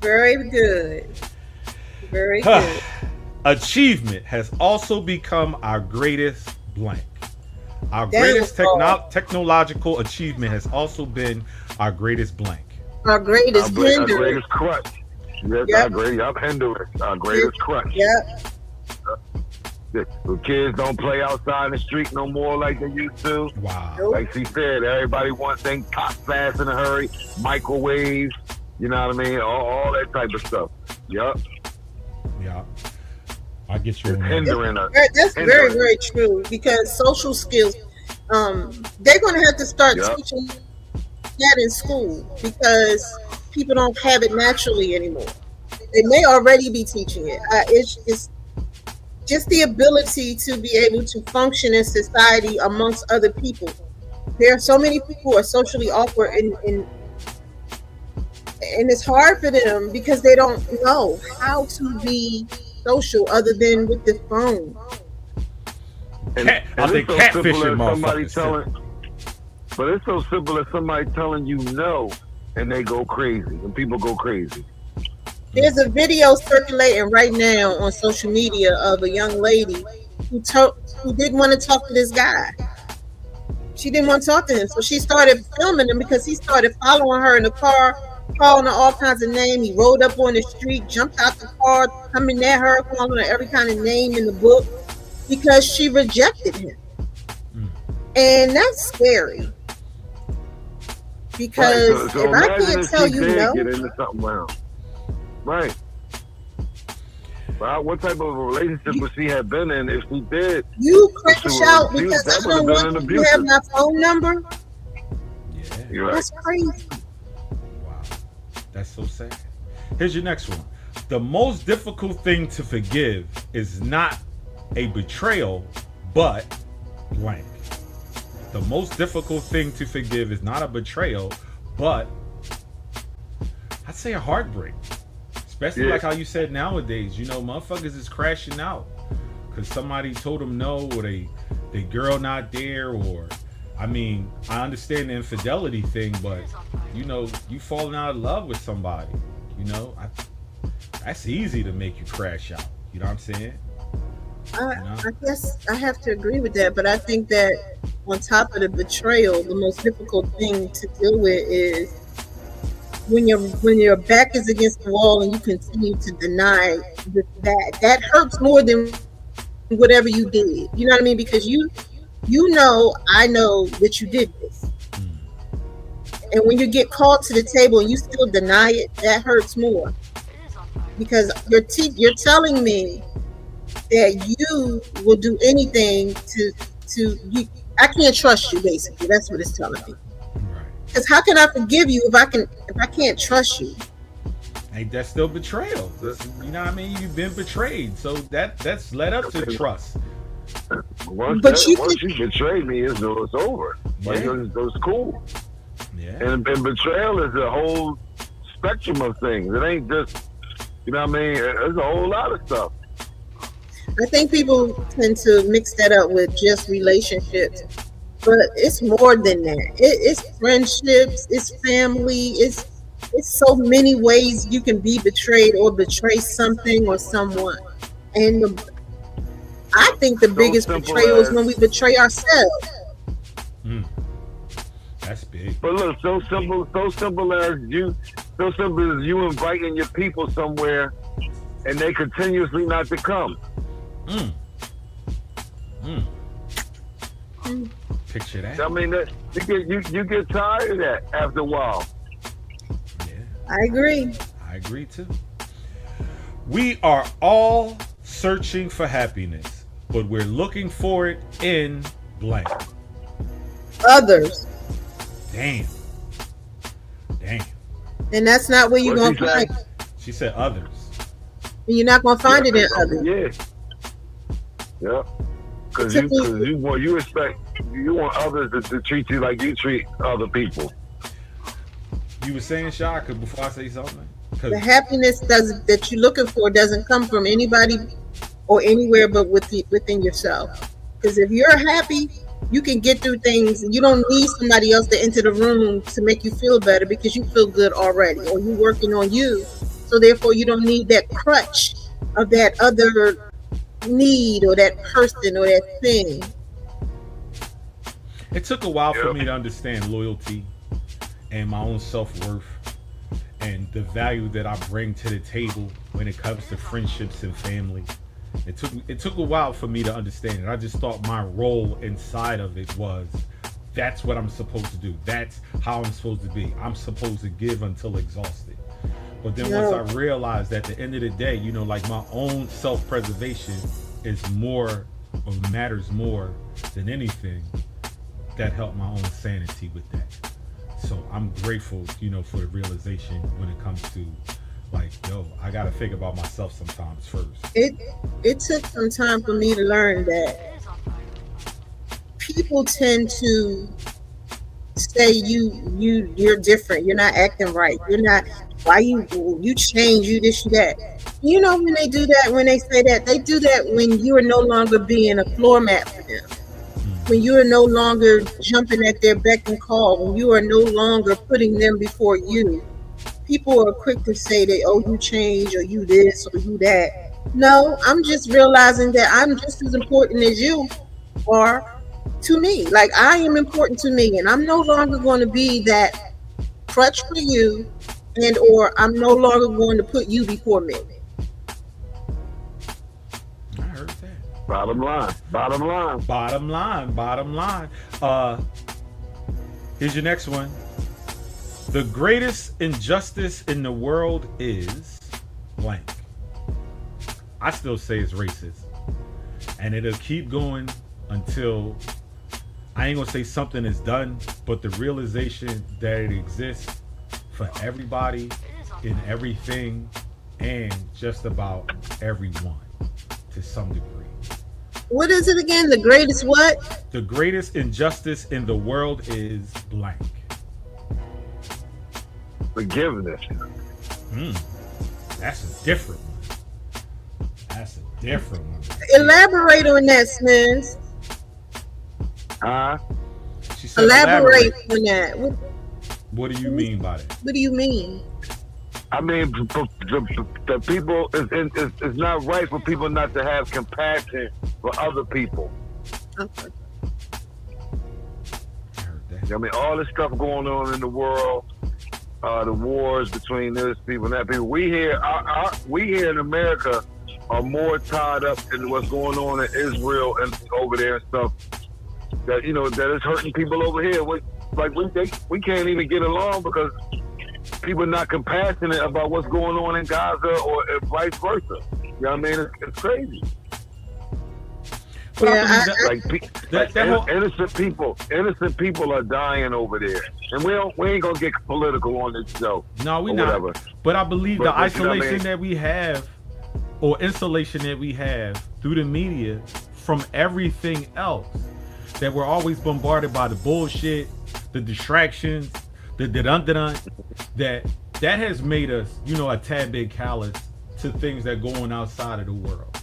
Very good. Very good. Achievement has also become our greatest blank. Our greatest technological achievement has also been our greatest blank. Our greatest hindrance. Our greatest crutch. Yes, yep. Our hindrance. Our greatest crutch. Yep. The kids don't play outside in the street no more like they used to. Wow. Like she said, everybody wants things hot, fast, in a hurry. Microwaves, you know what I mean? All that type of stuff. Yup. Yeah. I get you. That's very, very true, because social skills, they're going to have to start teaching that in school, because people don't have it naturally anymore. They may already be teaching it. It's just the ability to be able to function in society amongst other people. There are so many people who are socially awkward, and it's hard for them because they don't know how to be social other than with the phone. I think catfishing motherfuckers. But it's so simple as somebody telling you no, and they go crazy, and people go crazy. There's a video circulating right now on social media of a young lady who didn't want to talk to this guy. She didn't want to talk to him, so she started filming him because he started following her in the car, calling her all kinds of names. He rode up on the street, jumped out the car, coming at her, calling her every kind of name in the book because she rejected him. And that's scary. Because right, so if I can't tell you no, get into something else. Right. Well, what type of a relationship would she have been in if she did? You crash out because I don't want you to have my phone number. Yeah. You're right. That's crazy. Wow. That's so sad. Here's your next one. The most difficult thing to forgive is not a betrayal, but blank. The most difficult thing to forgive is not a betrayal, but I'd say a heartbreak. Especially like how you said nowadays, you know, motherfuckers is crashing out because somebody told them no, or they girl not there, or I mean, I understand the infidelity thing, but you know, you falling out of love with somebody, you know, that's easy to make you crash out. You know what I'm saying? I guess I have to agree with that, but I think that on top of the betrayal, the most difficult thing to deal with is when your back is against the wall and you continue to deny that hurts more than whatever you did. You know what I mean? Because you know, I know that you did this. And when you get called to the table and you still deny it, that hurts more. Because you're telling me that you will do anything to you. I can't trust you, basically. That's what it's telling me. Because how can I forgive you if I can't trust you? Hey, that's still betrayal. You know what I mean? You've been betrayed, so that's led up to trust. Once you betrayed me, it's over. Like it's cool. Yeah. And betrayal is a whole spectrum of things. It ain't just, you know what I mean? There's a whole lot of stuff. I think people tend to mix that up with just relationships, but it's more than that. It's friendships, it's family, it's so many ways you can be betrayed or betray something or someone. And I think the biggest betrayal is when we betray ourselves. That's big. But look, so simple as you inviting your people somewhere and they continuously not to come. Picture that. I mean, you get tired of that after a while. Yeah. I agree. I agree too. We are all searching for happiness, but we're looking for it in blank. Others. Damn. And that's not where you're going to find it. She said others. And you're not going to find it in others. Yeah. Yeah. Because you want others to treat you like you treat other people. You were saying, Shaka, before I say something? The happiness that you're looking for doesn't come from anybody or anywhere but within yourself. Because if you're happy, you can get through things. You don't need somebody else to enter the room to make you feel better because you feel good already, or you're working on you. So therefore, you don't need that crutch of that other need or that person or that thing. It took a while for me to understand loyalty and my own self-worth and the value that I bring to the table when it comes to friendships and family. It took a while for me to understand it. I just thought my role inside of it was, that's what I'm supposed to do. That's how I'm supposed to be. I'm supposed to give until exhausted. But then once I realized that at the end of the day, you know, like my own self-preservation is more, or matters more than anything, that helped my own sanity with that. So I'm grateful, you know, for the realization when it comes to, like, yo, I gotta think about myself sometimes first. It took some time for me to learn that people tend to say you're different, you're not acting right, you're not, why you change, you this, you that. You know, when they do that, when they say that, they do that when you are no longer being a floor mat for them. when you are no longer jumping at their beck and call, when you are no longer putting them before you, people are quick to say that, oh, you change, or you this, or you that. No, I'm just realizing that I'm just as important as you are to me. Like, I am important to me, and I'm no longer going to be that crutch for you, and or I'm no longer going to put you before me. I heard that. Bottom line. Bottom line. Here's your next one. The greatest injustice in the world is blank. I still say it's racist. And it'll keep going until, I ain't gonna say something is done, but the realization that it exists for everybody in everything and just about everyone to some degree. What is it again? The greatest what? The greatest injustice in the world is blank. Forgiveness. That's a different one. Elaborate on that, Smith. She said elaborate on that. What do you mean by that? What do you mean? I mean, the people, it's not right for people not to have compassion for other people. Okay. I mean, all this stuff going on in the world, the wars between this people and that people. We here in America are more tied up in what's going on in Israel and over there and stuff. That that is hurting people over here. We can't even get along because people are not compassionate about what's going on in Gaza or vice versa. You know what I mean? It's crazy. Yeah, innocent people are dying over there, and we ain't gonna get political on this show. No, we not. Whatever. But I believe the isolation you know that we have, or insulation that we have through the media from everything else, that we're always bombarded by the bullshit, the distractions, the dun-dun-dun, that has made us, a tad bit callous to things that go on outside of the world.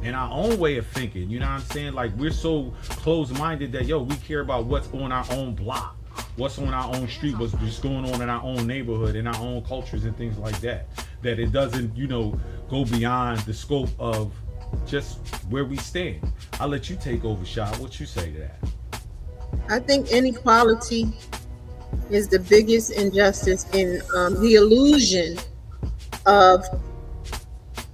In our own way of thinking, you know what I'm saying? Like, we're so closed-minded that, we care about what's on our own block, what's on our own street, what's just going on in our own neighborhood, in our own cultures and things like that. That it doesn't, go beyond the scope of just where we stand. I'll let you take over, Sha. What you say to that? I think inequality is the biggest injustice in the illusion of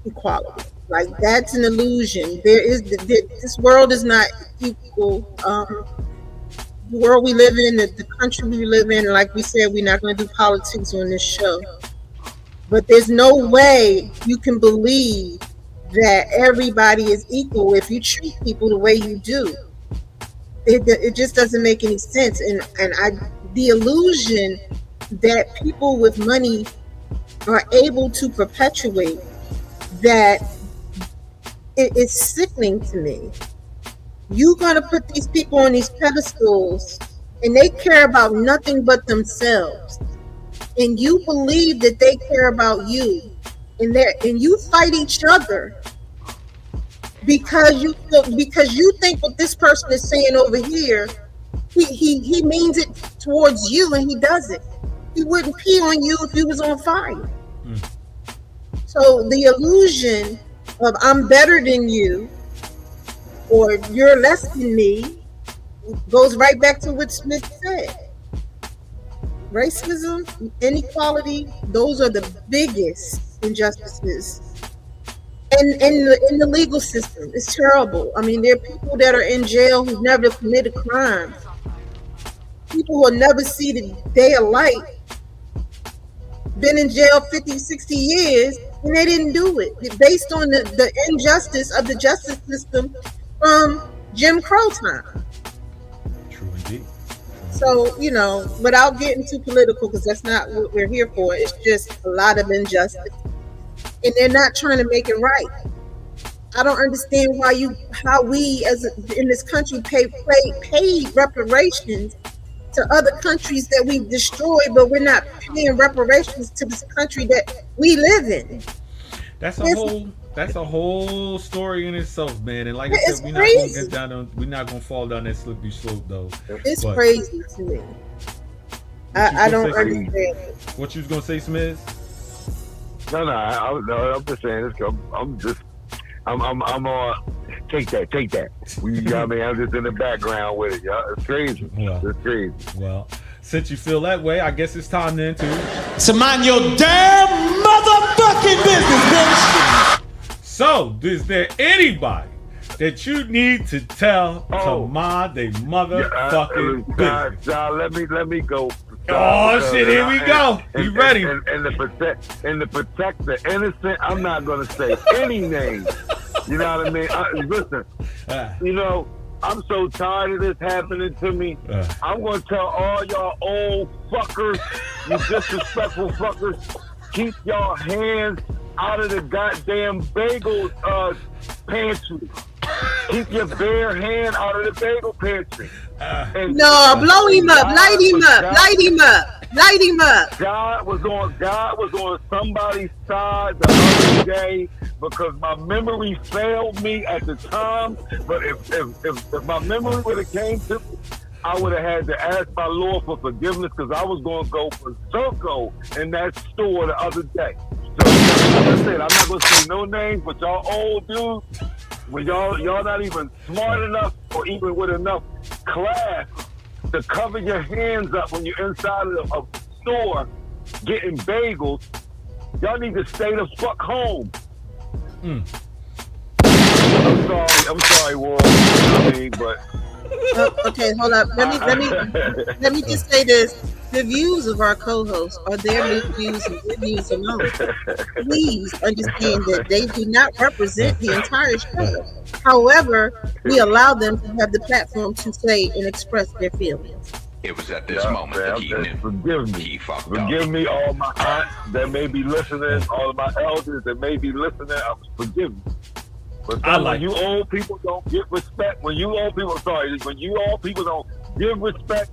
equality. Like, that's an illusion. This world is not equal. The world we live in, the country we live in, like we said, we're not going to do politics on this show. But there's no way you can believe that everybody is equal if you treat people the way you do. It just doesn't make any sense. And the illusion that people with money are able to perpetuate that, it's sickening to me. You're gonna put these people on these pedestals, and they care about nothing but themselves, and you believe that they care about you, and you fight each other because you think what this person is saying over here, he means it towards you, and he doesn't. He wouldn't pee on you if you was on fire. So the illusion of I'm better than you or you're less than me goes right back to what Smith said. Racism, inequality, those are the biggest injustices. And in the legal system, it's terrible. I mean, there are people that are in jail who've never committed crimes. People who will never see the day of light, been in jail 50, 60 years, and they didn't do it based on the injustice of the justice system from Jim Crow time. True indeed. So, without getting too political, because that's not what we're here for, it's just a lot of injustice. And they're not trying to make it right. I don't understand how we in this country pay reparations to other countries that we destroyed, but we're not paying reparations to this country that we live in. That's a whole story in itself, man. And like I It's said, we're not gonna crazy. get down. We're not gonna fall down that slippery slope, though. It's But crazy to me. I don't understand it. What you was gonna say, Smiz? No, I'm just saying. I'm take that. You know what I mean? I'm just in the background with it, y'all. It's crazy. Well. It's crazy. Well, since you feel that way, I guess it's time then to. So mind your damn motherfucking business, bitch. So, is there anybody that you need to tell to mind they motherfucking business? Let me go. Oh shit! Here we go. You ready? And to protect the innocent, I'm not gonna say any names. You know what I mean? Listen, you know, I'm so tired of this happening to me. I'm gonna tell all y'all old fuckers, you disrespectful fuckers, keep y'all hands out of the goddamn bagel pantry. Keep your bare hand out of the bagel pantry. No, blow him up, light him up. God was on somebody's side the other day because my memory failed me at the time. But if my memory would have came to me, I would have had to ask my Lord for forgiveness because I was going to go for Circo in that store the other day. So like I said, I'm not going to say no names, but y'all old dudes, when y'all not even smart enough or even with enough class to cover your hands up when you're inside of a store getting bagels, y'all need to stay the fuck home. I'm sorry, world. You know what I mean, but Okay, hold up. Let me just say this. The views of our co-hosts are their views and their views alone. Please understand that they do not represent the entire show. However, we allow them to have the platform to say and express their feelings. It was at this moment that he knew. Forgive me. He fucked up. Forgive me, all my aunts that may be listening, all of my elders that may be listening. Forgive me. But when you old people don't get respect, when you old people don't give respect,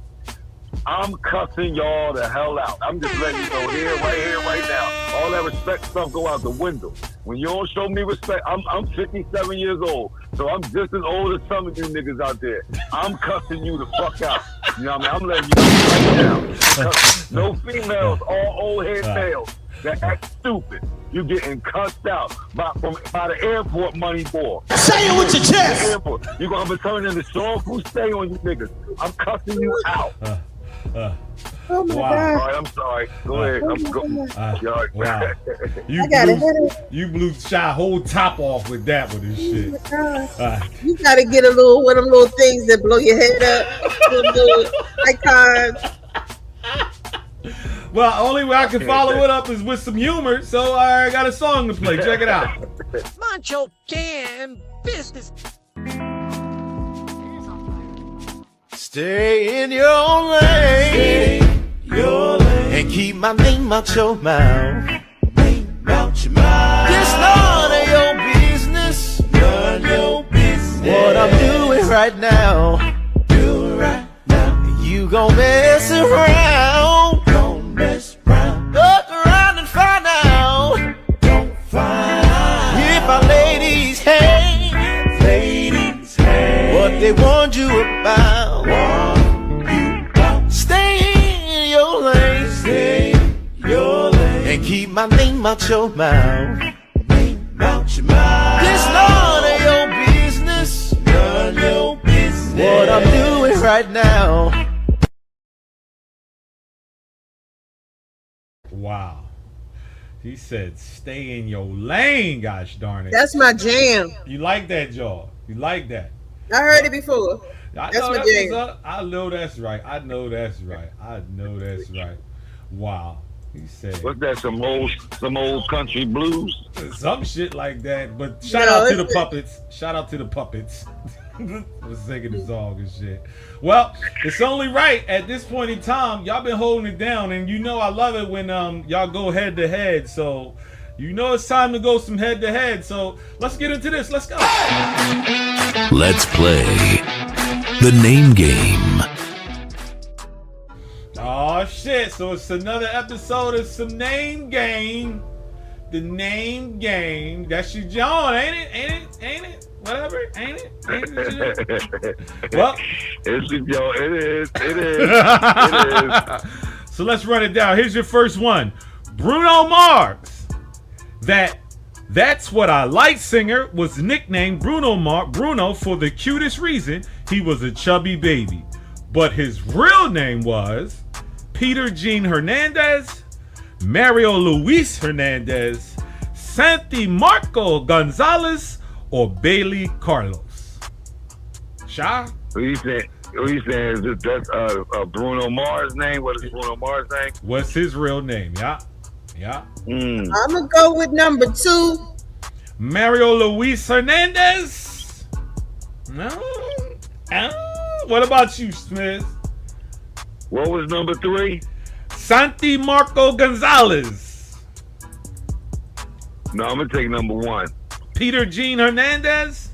I'm cussing y'all the hell out. I'm just letting you know right here, right now. All that respect stuff go out the window. When you don't show me respect, I'm 57 years old, so I'm just as old as some of you niggas out there. I'm cussing you the fuck out. You know what I mean? I'm letting you know right now. No females, all old head males that act stupid. You getting cussed out by the airport money boy. Say it with your chest. You gonna return in the sorrowful stay on you niggas. I'm cussing you out. Oh my God. All right, I'm sorry. Go ahead. Wow. You blew Shy whole top off with that one and shit. You gotta get a little one of them little things that blow your head up. Little icons. Well, only way I can follow it up is with some humor, so I got a song to play. Check it out. Mind your damn business. Stay in your lane. And keep my name out your mouth. It's none of your business. What I'm doing right now. You gon' mess around. Look around and find out. If our ladies hate what they warned you about. Stay in your lane. And keep my name out your mouth. It's none of your business. What I'm doing right now. Wow. He said, stay in your lane, gosh darn it. That's my jam. You like that, y'all? You like that? I heard it before. That's my jam. I know that's right. I know that's right. Wow. He said, what's that, some old country blues? Some shit like that. But shout out to the puppets. Shout out to the puppets. Was singing the song and shit. Well, it's only right at this point in time. Y'all been holding it down, and you know I love it when y'all go head to head. So you know it's time to go some head to head. So let's get into this. Let's go. Let's play the name game. Oh shit! So it's another episode of some name game. The name game. That's your John, ain't it? Ain't it? Whatever, ain't it? Well, it's your John. It is. It is. So let's run it down. Here's your first one. Bruno Mars. That's What I Like singer was nicknamed Bruno for the cutest reason he was a chubby baby. But his real name was Peter Gene Hernandez, Mario Luis Hernandez, Santi Marco Gonzalez, or Bailey Carlos. Sha? What you saying? Is that's Bruno Mars' name? What is Bruno Mars' name? What's his real name? Yeah. I'm gonna go with number 2. Mario Luis Hernandez. No. What about you, Smith? What was number 3? Santi Marco Gonzalez. No, I'm gonna take number 1. Peter Gene Hernandez.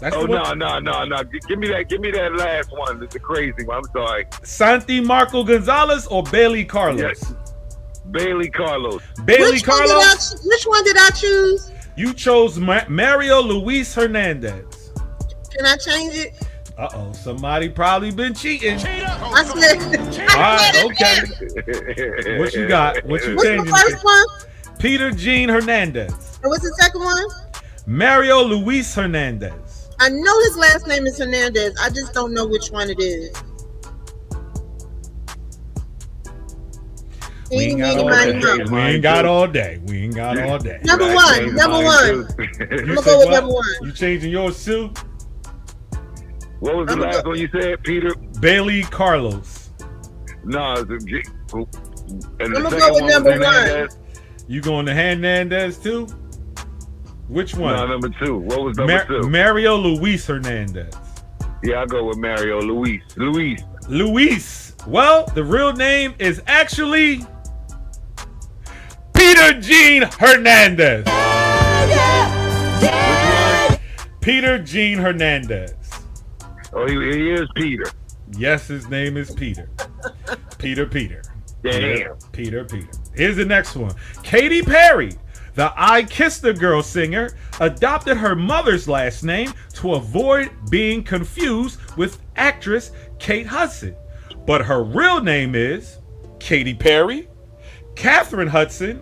That's no. Give me that last one. It's a crazy one. I'm sorry. Santi Marco Gonzalez or Bailey Carlos? Yes. Bailey Carlos. Which one did I choose? You chose Mario Luis Hernandez. Can I change it? Uh-oh, somebody probably been cheating. I said. All right, okay. What you got? What you changing? What's the first one? Peter Gene Hernandez. And what's the second one? Mario Luis Hernandez. I know his last name is Hernandez. I just don't know which one it is. We ain't got all day. Number one. I'm gonna go with number 1. You changing yours too? What was the last one you said, Peter? Bailey Carlos. No, I'm gonna go with number 1. You going to Hernandez too? Which one? No, number 2. What was number 2? Mario Luis Hernandez. Yeah, I'll go with Mario Luis. Luis. Well, the real name is actually Peter Gene Hernandez. Peter Gene Hernandez. Oh, he is Peter. Yes, his name is Peter. Peter. Damn. Peter. Here's the next one. Katy Perry, the I Kissed a Girl singer, adopted her mother's last name to avoid being confused with actress Kate Hudson. But her real name is Katy Perry, Catherine Hudson,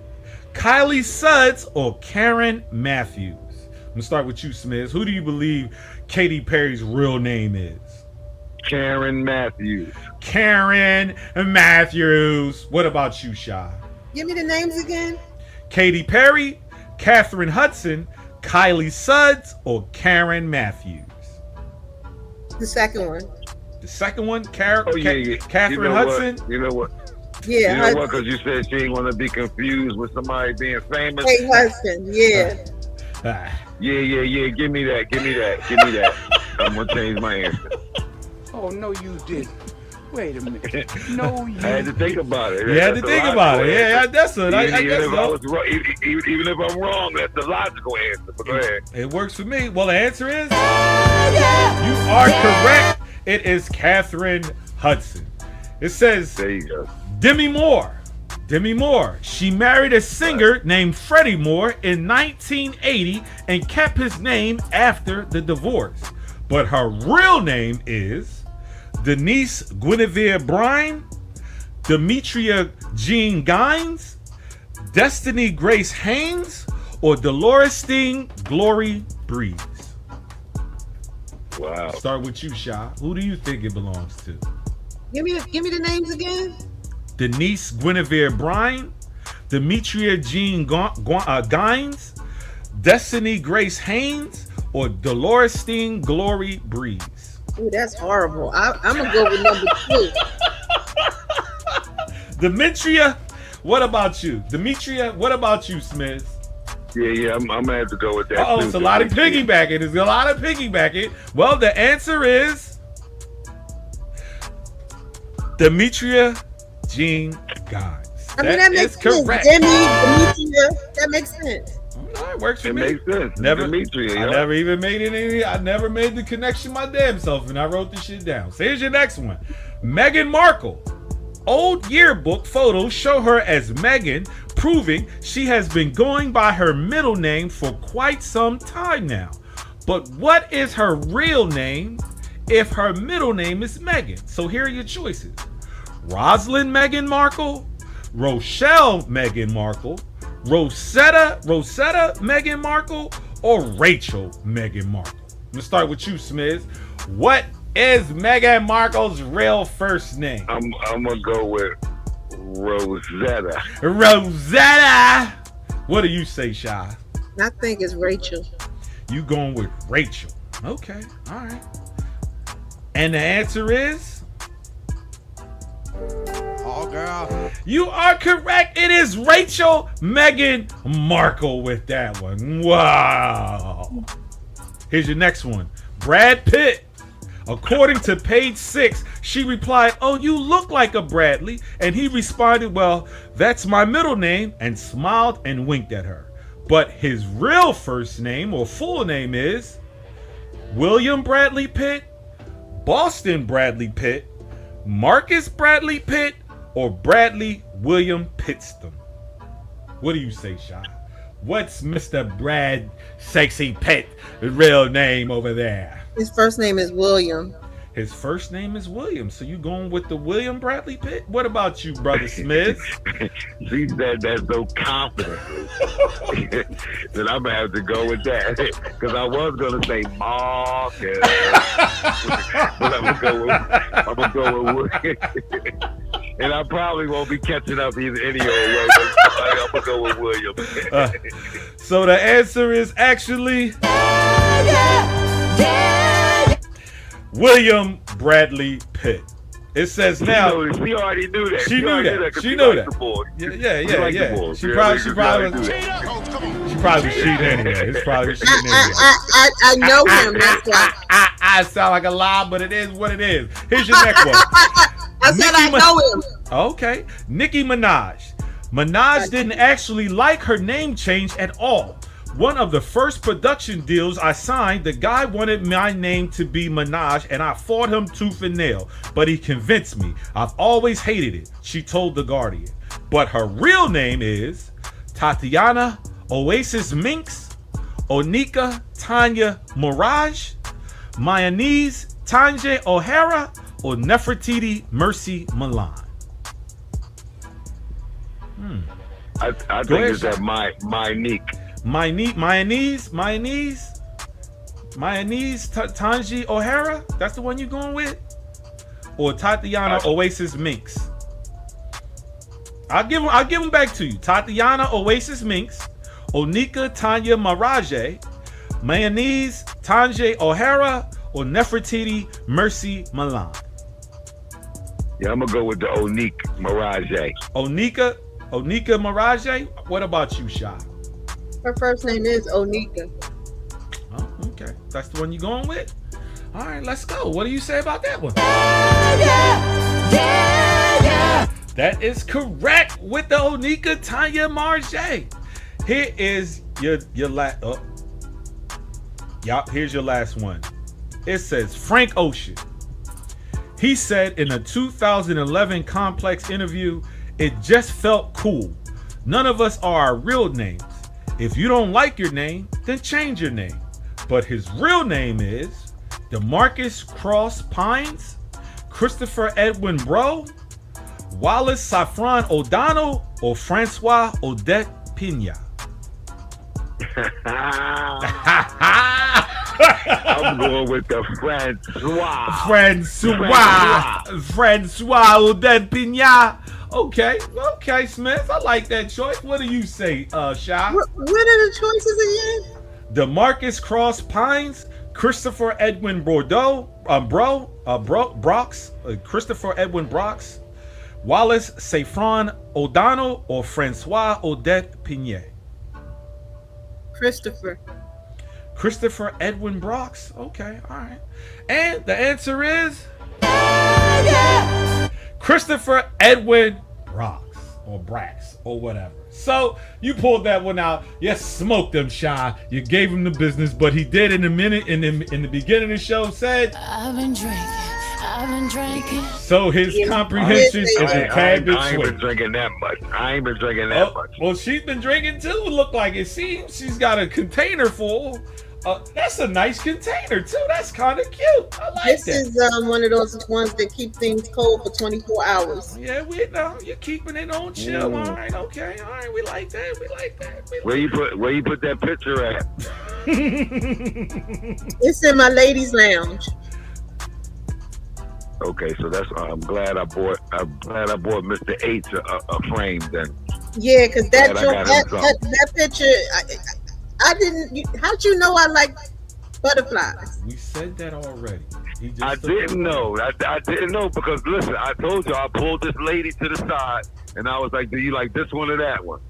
Kylie Suggs, or Karen Matthews. I'm gonna start with you, Smith. Who do you believe Katy Perry's real name is? Karen Matthews. Karen Matthews. What about you, Sha? Give me the names again. Katy Perry, Catherine Hudson, Kylie Suggs, or Karen Matthews? The second one. The second one, Catherine Hudson. You know what? Yeah. You know what? Because you said she ain't want to be confused with somebody being famous. Kate Hudson. Yeah. Yeah. Give me that. I'm gonna change my answer. Oh no, you didn't. Wait a minute. No, you. I had to think about it. You had to think about it. Yeah, that's it. I guess so. Even if I'm wrong, that's the logical answer. But go ahead. It works for me. Well, the answer is you are correct. It is Catherine Hudson. It says there you go. Demi Moore. She married a singer named Freddie Moore in 1980 and kept his name after the divorce. But her real name is Denise Guinevere Bryan, Demetria Jean Gines, Destiny Grace Haynes, or Dolores Glory Breeze. Wow. Start with you, Sha. Who do you think it belongs to? Give me the names again. Denise Guinevere Bryan, Demetria Jean Gines, Destiny Grace Haynes, or Dolores Glory Breeze? Ooh, that's horrible. I'm gonna go with number 2. Demetria, what about you? Demetria, what about you, Smith? Yeah, I'm gonna have to go with that. Oh, it's a lot of piggybacking. Well, the answer is Demetria Jean Gines. That makes sense. Correct. Demetria, that makes sense. No, it works for me. It makes sense. Demetria. I never even made it. I never made the connection my damn self, and I wrote this shit down. So here's your next one. Meghan Markle. Old yearbook photos show her as Meghan proving she has been going by her middle name for quite some time now. But what is her real name if her middle name is Meghan? So here are your choices. Rosalind Meghan Markle, Rochelle Meghan Markle, Rosetta Meghan Markle, or Rachel Meghan Markle? I'm gonna start with you, Smiz. What is Meghan Markle's real first name? I'm gonna go with Rosetta. Rosetta. What do you say, Shy? I think it's Rachel. You going with Rachel? Okay, all right. And the answer is? Oh, girl. You are correct. It is Rachel Meghan Markle with that one. Wow. Here's your next one. Brad Pitt. According to Page 6, she replied, "Oh, you look like a Bradley." And he responded, "Well, that's my middle name," and smiled and winked at her. But his real first name or full name is William Bradley Pitt, Boston Bradley Pitt, Marcus Bradley Pitt, or Bradley William Pittston. What do you say, Shy? What's Mr. Brad Sexy Pitt real name over there? His first name is William. His first name is William. So you going with the William Bradley Pitt? What about you, Brother Smith? She said that so confidently that I'm gonna have to go with that because I was gonna say Marcus, but I'm gonna go with and I probably won't be catching up either any old way. I'm gonna go with William. So the answer is actually William Bradley Pitt. It says now. She already knew that. She knew that. She knew that. Yeah. She probably was cheating anyway. It's probably cheating anyway. I know him. That's why. I sound like a lie, but it is what it is. Here's your next one. I said I know him. Okay. Nicki Minaj. Minaj didn't actually like her name change at all. One of the first production deals I signed, the guy wanted my name to be Minaj, and I fought him tooth and nail, but he convinced me. I've always hated it, she told The Guardian. But her real name is Tatiana Oasis Minx, Onika Tanya Mirage, Mayonnaise Tanje O'Hara, or Nefertiti Mercy Milan. I think it's that Mayonnaise. Mayonnaise Tanji O'Hara? That's the one you going with? Or Tatiana Oasis Minx? I'll give them back to you. Tatiana Oasis Minx, Onika Tanya Mirage, Mayonnaise Tanje O'Hara, or Nefertiti Mercy Milan. Yeah, I'm gonna go with the Onika Mirage. Onika Mirage? What about you, Sha? Her first name is Onika. Oh, okay. That's the one you're going with? All right, let's go. What do you say about that one? That is correct with the Onika Tanya Marge. Here is your last. Here's your last one. It says Frank Ocean. He said in a 2011 Complex interview, "It just felt cool. None of us are our real names. If you don't like your name, then change your name." But his real name is DeMarcus Cross Pines, Christopher Edwin Bro, Wallace Safran O'Donnell, or Francois Odette Pina. I'm going with the Francois Odette Pina. Okay, Smith. I like that choice. What do you say, Shy? What are the choices again? DeMarcus Cross Pines, Christopher Edwin Brox, Christopher Edwin Brox, Wallace Safran O'Donnell, or Francois Odette Pina. Christopher Edwin Brox. Okay, all right. And the answer is Christopher Edwin Brox or Brax or whatever. So you pulled that one out. You smoked him, Shy. You gave him the business, but he did in the beginning of the show said, I've been drinking, So his comprehension is a tad bit I ain't been swayed. drinking that much. I ain't been drinking that much. Well, she's been drinking too. Look like it seems she's got a container full. That's a nice container too. That's kind of cute. I like This that. is one of those ones that keep things cold for 24 hours. Yeah, we know you're keeping it on chill. All right, okay, all right. We like that. We like that. Where you put that picture at? It's in my ladies' lounge. Okay, so that's. I'm glad I bought Mr. H a frame then. Yeah, because that Glad I got him something. that picture, I didn't. How'd you know I like butterflies? We said that already. I didn't know. I didn't know because listen, I told you I pulled this lady to the side and I was like, "Do you like this one or that one?"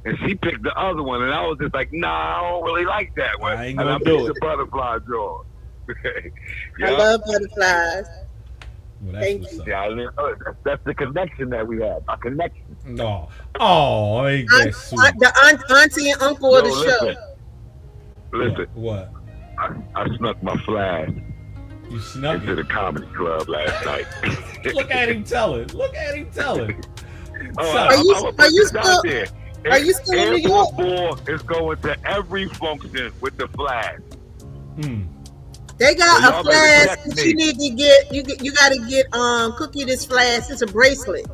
And she picked the other one, and I was just like, "Nah, I don't really like that one." I ain't and gonna I do picked it. the butterfly drawer. I love butterflies. Well, Thank you. Yeah, I didn't know it. That's the connection that we have. A connection. No. Oh, ain't that sweet. The auntie and uncle of the show. Listen. What? I snuck my flash You snuck into the comedy club last night. Look at him telling. Look at him telling. Are you still in New York? Ball is going to every function with the flash. They got So a y'all better flask check that me. you need to get. You got to get Cookie this flask. It's a bracelet.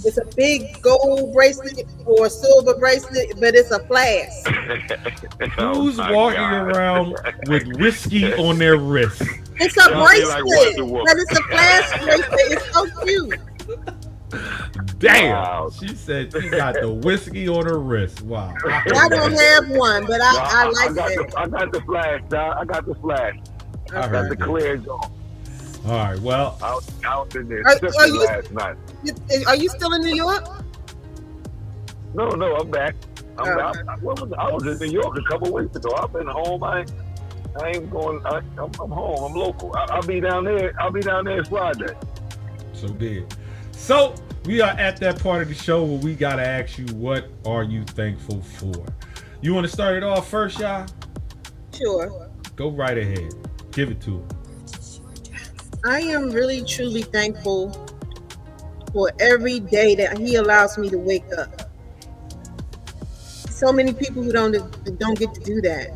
It's a big gold bracelet or a silver bracelet, but it's a flask. Who's walking around with whiskey on their wrist? It's a Y'all be like bracelet, Wonder Woman. but it's a flask bracelet. It's so cute. Damn. Wow. She said she got the whiskey on her wrist. Wow. I don't have one, but I like it. I got the flash, dog. I got the flash. I I got heard the that. clear zone. All right. Well, I was in there Are sipping you- last night. Are you still in New York? No, I'm back. Okay. I was in New York a couple weeks ago. I've been home. I ain't going. I'm home. I'm local. I'll be down there. I'll be down there Friday. so be it. So we are at that part of the show where we gotta ask you, what are you thankful for? You want to start it off first, y'all? Sure. Go right ahead. Give it to her. I am really truly thankful for every day that he allows me to wake up. So many people who don't get to do that.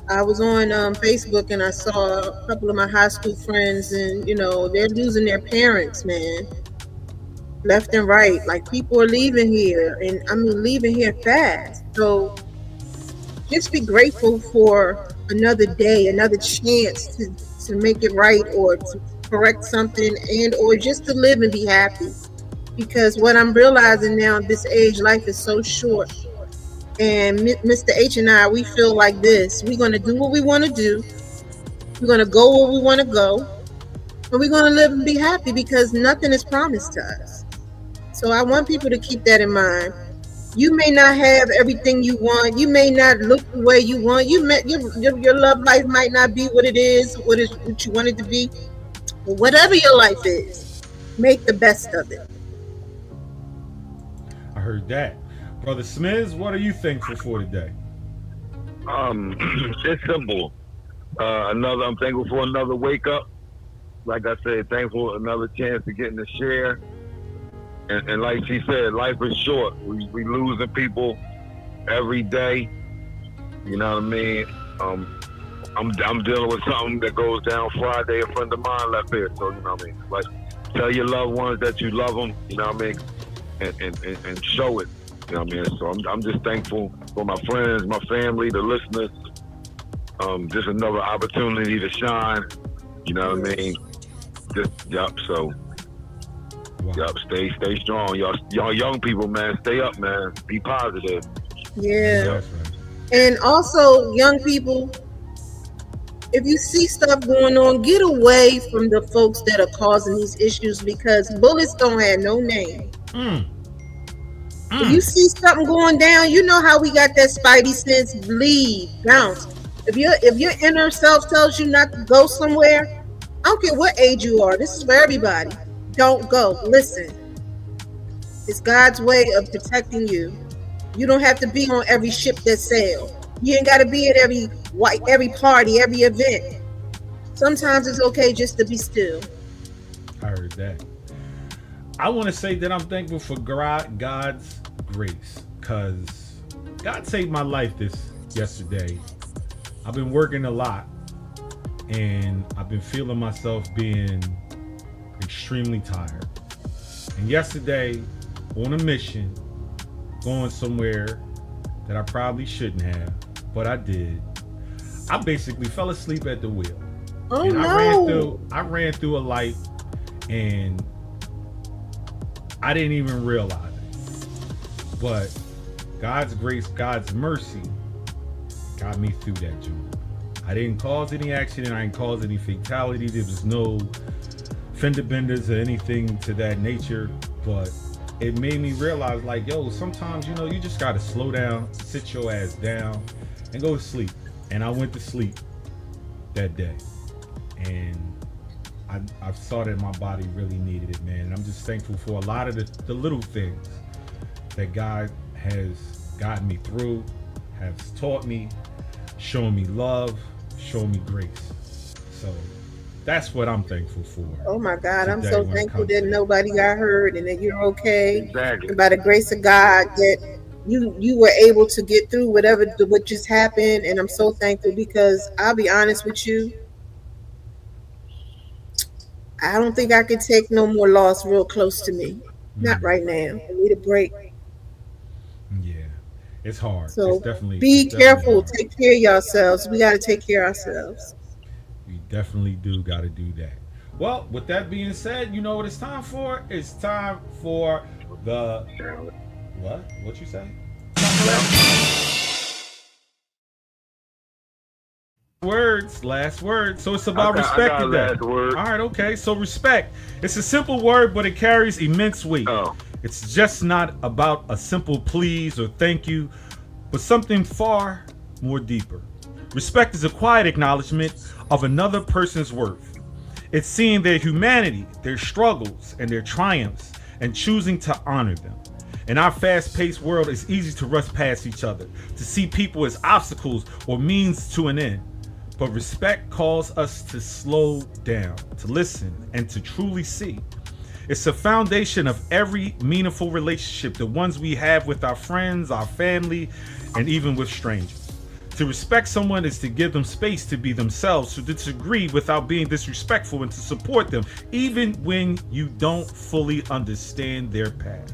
I was on Facebook and I saw a couple of my high school friends, and they're losing their parents, man, left and right. Like, people are leaving here, and I mean leaving here fast. So just be grateful for another day, another chance to make it right, or to correct something, and or just to live and be happy. Because what I'm realizing now at this age, life is so short. And Mr. H and I, we feel like this. We're going to do what we want to do. We're going to go where we want to go. And we're going to live and be happy, because nothing is promised to us. So I want people to keep that in mind. You may not have everything you want. You may not look the way you want. Your love life might not be what it is, what you want it to be. But whatever your life is, make the best of it. I heard that. Brother Smiz, what are you thankful for today? It's simple. I'm thankful for another wake up. Like I said, thankful for another chance to get in the share. And like she said, life is short. We losing people every day. You know what I mean? I'm dealing with something that goes down Friday. A friend of mine left here, so you know what I mean. Like, tell your loved ones that you love them. You know what I mean? And show it. You know what I mean? So I'm just thankful for my friends, my family, the listeners. Just another opportunity to shine. You know what I mean? So. Wow. Yup, stay strong. Y'all young people, man, stay up, man. Be positive. Yeah. That's right. And also, young people, if you see stuff going on, get away from the folks that are causing these issues, because bullets don't have no name. If you see something going down, you know how we got that spidey sense. Leave, bounce. If your inner self tells you not to go somewhere, I don't care what age you are. This is for everybody. Don't go. Listen. It's God's way of protecting you. You don't have to be on every ship that sails. You ain't got to be at every party, every event. sometimes it's okay just to be still. I heard that. I want to say that I'm thankful for God's grace, because God saved my life yesterday. I've been working a lot, and I've been feeling myself being extremely tired. And yesterday, on a mission, going somewhere that I probably shouldn't have, but I did, I basically fell asleep at the wheel. Oh, and no. I ran through a light, and I didn't even realize it. But God's grace, God's mercy got me through that journey. I didn't cause any accident. I didn't cause any fatality. There was no fender benders or anything to that nature. But it made me realize, like, yo, sometimes, you just got to slow down, sit your ass down, and go to sleep. And I went to sleep that day. And I saw that my body really needed it, man. And I'm just thankful for a lot of the little things that God has gotten me through, has taught me, shown me love, shown me grace. So that's what I'm thankful for. Oh my God, I'm today so when it thankful comes that to- nobody got hurt and that you're okay. Exactly. And by the grace of God that you were able to get through what just happened. And I'm so thankful, because I'll be honest with you, I don't think I could take no more loss real close to me. Not right now. I need a break. Yeah, it's hard. So it's definitely be it's definitely careful. hard. Take care of yourselves. We got to take care of ourselves. We definitely do got to do that. Well, with that being said, you know what it's time for? It's time for the what? What you say? Last words. So it's about respect I got today. last word. All right, okay. So respect. It's a simple word, but it carries immense weight. Oh. It's just not about a simple please or thank you, but something far more deeper. Respect is a quiet acknowledgement of another person's worth. It's seeing their humanity, their struggles, and their triumphs, and choosing to honor them. In our fast-paced world, it's easy to rush past each other, to see people as obstacles or means to an end. But respect calls us to slow down, to listen, and to truly see. It's the foundation of every meaningful relationship, the ones we have with our friends, our family, and even with strangers. To respect someone is to give them space to be themselves, to disagree without being disrespectful, and to support them, even when you don't fully understand their path.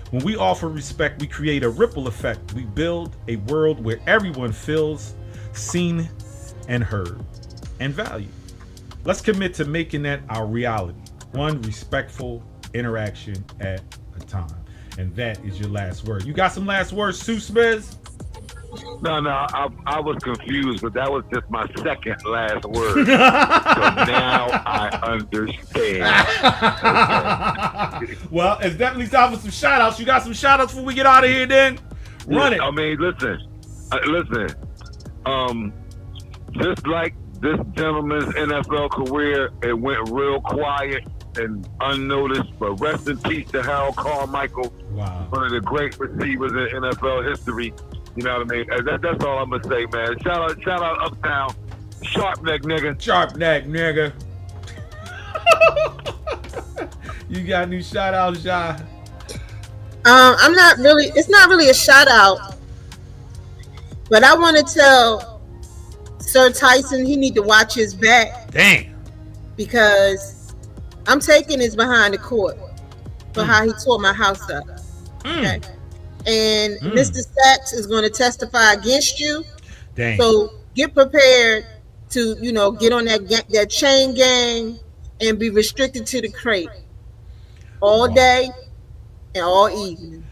When we offer respect, we create a ripple effect. We build a world where everyone feels seen and heard and valued. Let's commit to making that our reality, one respectful interaction at a time. And that is your last word. You got some last words too, Smith? No, I was confused, but that was just my second last word. So now I understand. Okay. Well, it's definitely time for some shout outs. You got some shout outs before we get out of here then? Run it. I mean, listen. Just like this gentleman's NFL career, it went real quiet and unnoticed, but rest in peace to Harold Carmichael, wow, one of the great receivers in NFL history. You know what I mean? That's all I'm gonna say, man. Shout out Uptown, sharp neck nigga. Sharp neck nigga. You got any shout outs, Ja? It's not really a shout out, but I want to tell Sir Tyson he need to watch his back. Damn. Because I'm taking his behind the court for how he tore my house up. Okay. And Mr. Sachs is going to testify against you. Dang. So get prepared to, get on that chain gang and be restricted to the crate all day and all evening.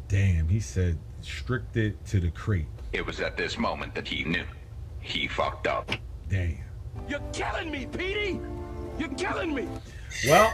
Damn, he said restricted to the crate. It was at this moment that he knew. He fucked up. Damn. You're killing me, Petey! You're killing me! Well,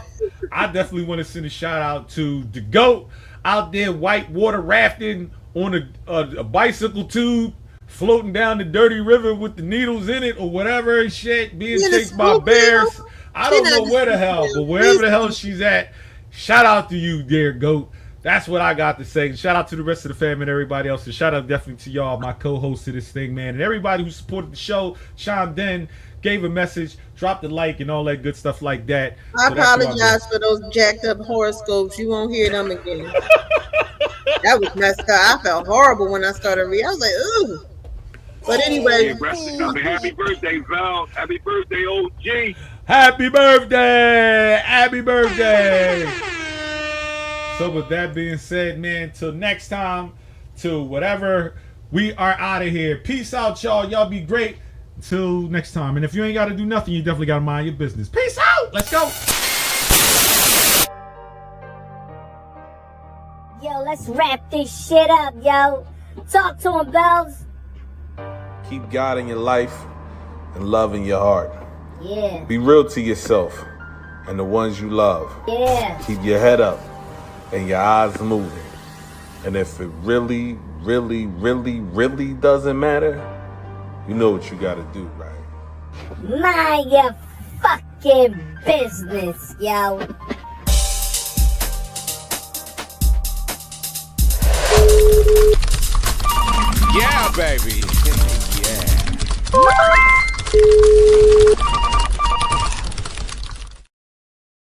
I definitely want to send a shout out to the GOAT out there white water rafting on a bicycle tube, floating down the dirty river with the needles in it or whatever and shit, being chased by bears. I don't know where the hell, but wherever the hell she's at, shout out to you, dear GOAT. That's what I got to say. Shout out to the rest of the fam and everybody else. And shout out definitely to y'all, my co-hosts of this thing, man. And everybody who supported the show, chimed in, gave a message, dropped a like, and all that good stuff like that. I apologize for those jacked up horoscopes. You won't hear them again. That was messed up. I felt horrible when I started reading. I was like, ooh. But anyway. Happy birthday, Val. Happy birthday, OG. Happy birthday. Happy birthday. So with that being said, man, till next time, till whatever, we are out of here. Peace out, y'all. Y'all be great. Till next time. And if you ain't got to do nothing, you definitely got to mind your business. Peace out. Let's go. Yo, let's wrap this shit up, yo. Talk to him, Bells. Keep God in your life and love in your heart. Yeah. Be real to yourself and the ones you love. Yeah. Keep your head up and your eyes moving. And if it really, really, really, really doesn't matter, you know what you gotta do, right? Mind your fucking business, yo. Yeah, baby. Yeah.